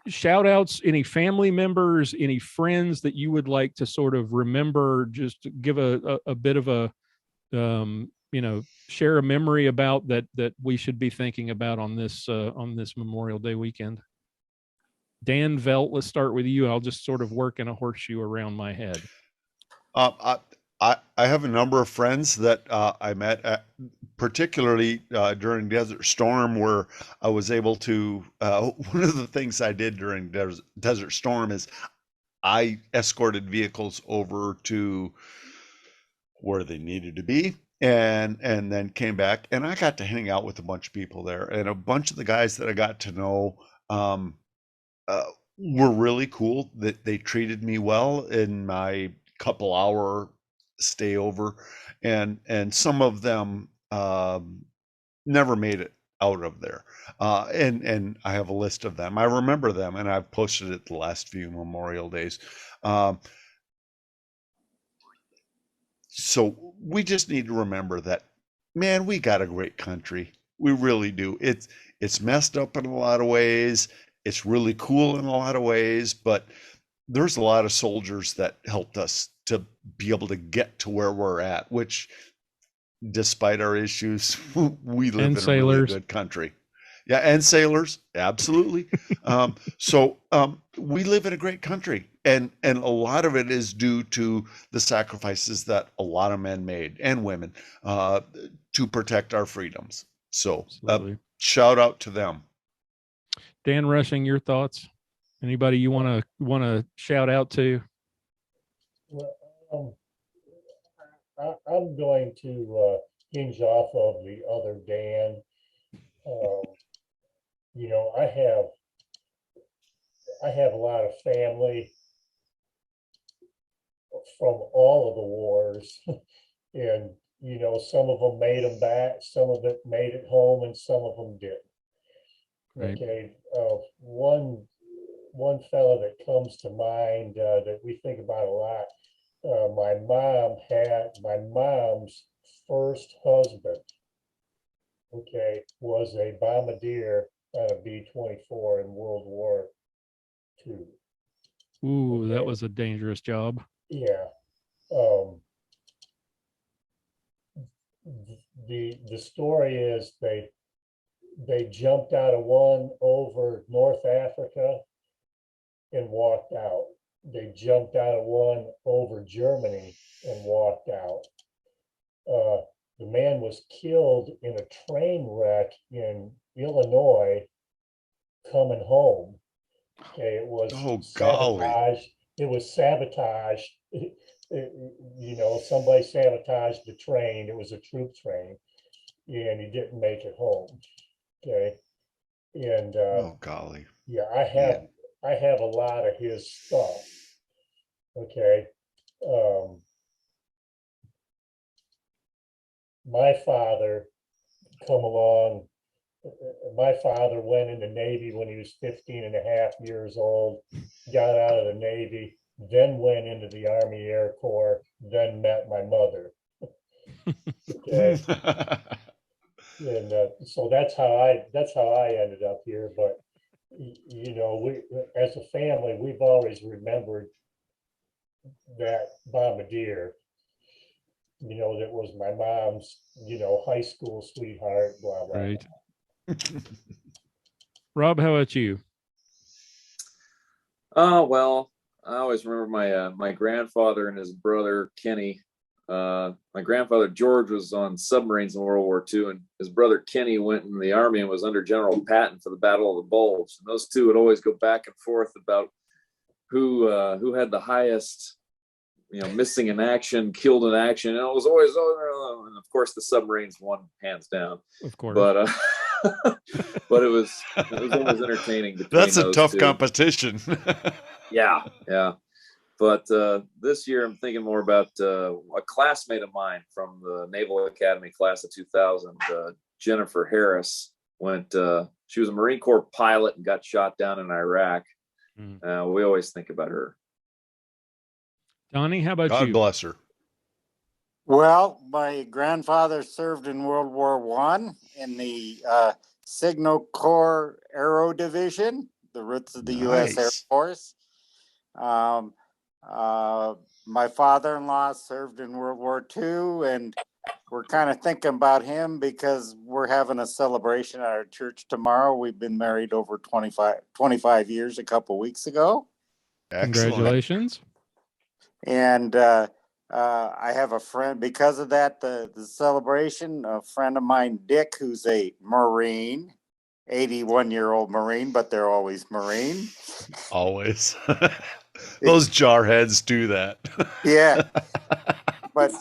shout outs, any family members, any friends that you would like to sort of remember, just to give a bit of a, share a memory about that we should be thinking about on this Memorial Day weekend? Dan Veldt, let's start with you. I'll just sort of work in a horseshoe around my head. I have a number of friends that I met, particularly during Desert Storm, where I was able to. One of the things I did during Desert Storm is I escorted vehicles over to where they needed to be, and then came back, and I got to hang out with a bunch of people there, and a bunch of the guys that I got to know were really cool. That they treated me well in my couple hour stay over, and some of them never made it out of there, and I have a list of them. I remember them, and I've posted it the last few Memorial Days. So we just need to remember that, man, we got a great country. We really do. It's messed up in a lot of ways. It's really cool in a lot of ways, but there's a lot of soldiers that helped us to be able to get to where we're at, which despite our issues, we live And in a really sailors. good country. Yeah, and sailors, absolutely. So we live in a great country, and a lot of it is due to the sacrifices that a lot of men made and women to protect our freedoms. So Absolutely. shout out to them. Dan Rushing, your thoughts? Anybody you want to shout out to? Well, I'm going to hinge off of the other Dan. You know, I have a lot of family from all of the wars, and you know, some of them made them back, some of it made it home, and some of them didn't. Right. Okay, one fellow that comes to mind that we think about a lot. My mom's first husband, okay, was a bombardier on a B-24 in World War II. Ooh, Okay. that was a dangerous job. Yeah. The story is they jumped out of one over North Africa and walked out. They jumped out of one over Germany and walked out. The man was killed in a train wreck in Illinois coming home. Okay, it was sabotage. It was sabotage. You know, somebody sabotaged the train. It was a troop train, and he didn't make it home. Okay, and Oh golly. yeah, I have a lot of his stuff. Okay, my father come along. My father went in the Navy when he was 15 and a half years old, got out of the Navy, then went into the Army Air Corps, then met my mother. Okay. And so that's how I ended up here. But you know, we as a family, we've always remembered that bombardier. You know, that was my mom's, you know, high school sweetheart. Blah blah. Right. Rob, how about you? Well, I always remember my grandfather and his brother Kenny. My grandfather George was on submarines in World War II, and his brother Kenny went in the Army and was under General Patton for the Battle of the Bulge. And those two would always go back and forth about who had the highest, you know, missing in action, killed in action. And it was always, and of course the submarines won hands down. Of course. But but it was always entertaining. That's a those tough two. competition. Yeah. But this year I'm thinking more about a classmate of mine from the Naval Academy class of 2000, Jennifer Harris. She was a Marine Corps pilot and got shot down in Iraq. We always think about her. Donnie, how about God you? bless her. Well, my grandfather served in World War I in the Signal Corps Aero Division, the roots of the U.S. Air Force. My father-in-law served in World War II, and we're kind of thinking about him because we're having a celebration at our church tomorrow. We've been married over 25 years a couple weeks ago. Excellent. Congratulations. And I have a friend, because of that, the celebration, a friend of mine, Dick, who's a Marine, 81-year-old Marine, but they're always Marine. Always. Those jarheads do that. Yeah. But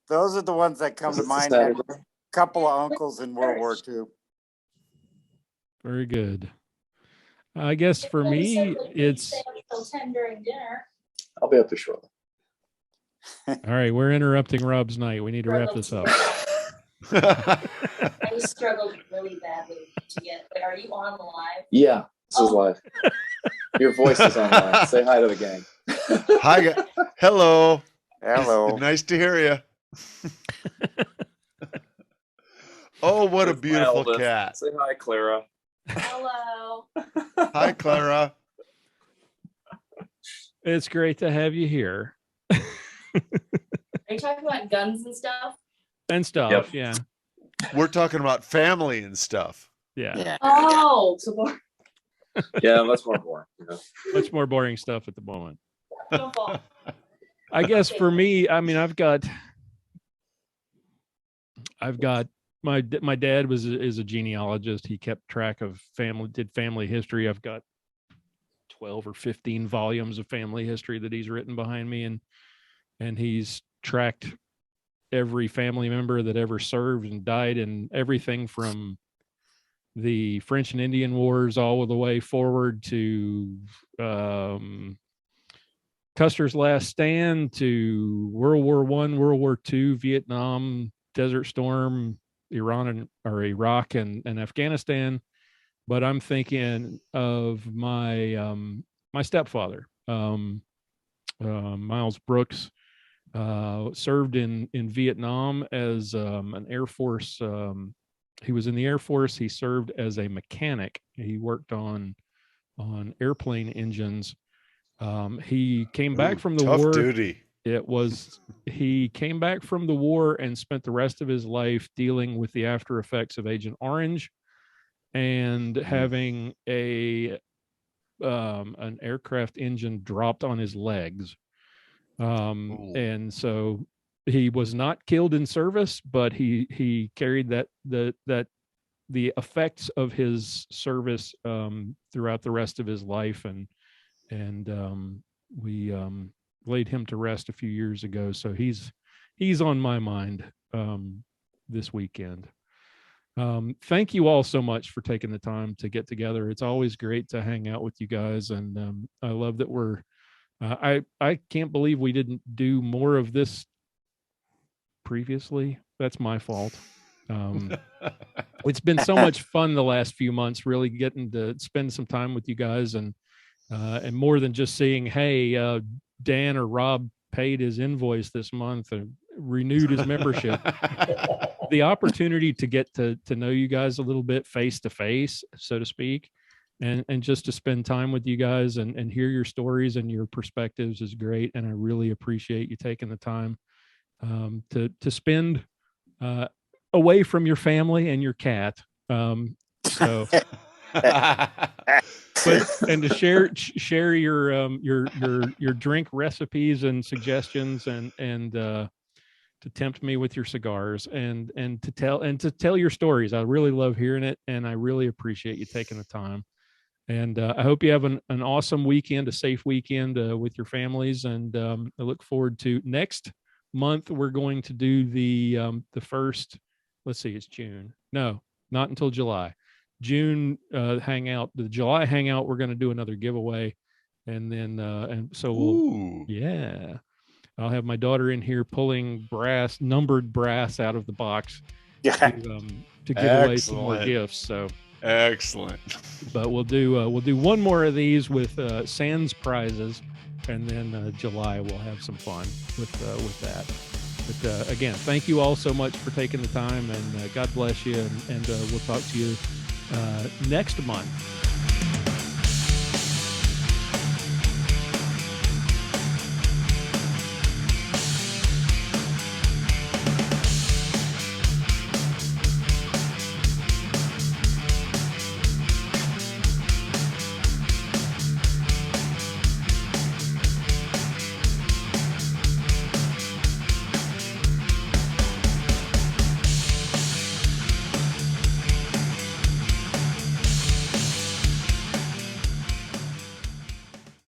those are the ones that come to mind. Had a couple of uncles in World War II. Very good. I guess for me, it's... I'll be up there shortly. All right, we're interrupting Rob's night. We need to wrap this up. I struggled really badly to get. But are you on live? Yeah, this is live. Your voice is on live. Say hi to the gang. Hi, hello. Hello. Nice to hear you. Oh, what a beautiful cat. Say hi, Clara. Hello. Hi, Clara. It's great to have you here. Are you talking about guns and stuff? And stuff, Yep. yeah. We're talking about family and stuff. Yeah. Oh, so boring. Yeah, that's more boring. Much more boring stuff at the moment. Don't fall. I guess for me, I mean, I've got my dad is a genealogist. He kept track of did family history. I've got 12 or 15 volumes of family history that he's written behind me, and he's tracked every family member that ever served and died, and everything from the French and Indian Wars all the way forward to Custer's Last Stand, to World War I, World War II, Vietnam, Desert Storm, Iraq and Afghanistan. But I'm thinking of my my stepfather, Miles Brooks, served in Vietnam as an Air Force. He was in the Air Force. He served as a mechanic. He worked on airplane engines. He came back from the tough war. duty. He came back from the war and spent the rest of his life dealing with the after effects of Agent Orange and having an aircraft engine dropped on his legs. And so he was not killed in service, but he carried the effects of his service throughout the rest of his life, and we laid him to rest a few years ago. So he's on my mind this weekend. Thank you all so much for taking the time to get together. It's always great to hang out with you guys, and I love that we're I can't believe we didn't do more of this previously. That's my fault. It's been so much fun the last few months, really getting to spend some time with you guys, and more than just seeing, hey, Dan or Rob paid his invoice this month and renewed his membership. The opportunity to get to know you guys a little bit face to face, so to speak, and just to spend time with you guys and hear your stories and your perspectives is great. And I really appreciate you taking the time to spend away from your family and your cat. So and to share your drink recipes and suggestions and to tempt me with your cigars and to tell your stories. I really love hearing it, and I really appreciate you taking the time. And I hope you have an awesome weekend, a safe weekend with your families. And I look forward to next month. We're going to do the first, let's see, it's June. No, not until July. June hangout, the July hangout, we're going to do another giveaway. And then, and so yeah, I'll have my daughter in here pulling numbered brass out of the box to give away some more gifts. So excellent. But we'll do one more of these with sans prizes, and then July we'll have some fun with that. But again, thank you all so much for taking the time, and God bless you, and we'll talk to you next month.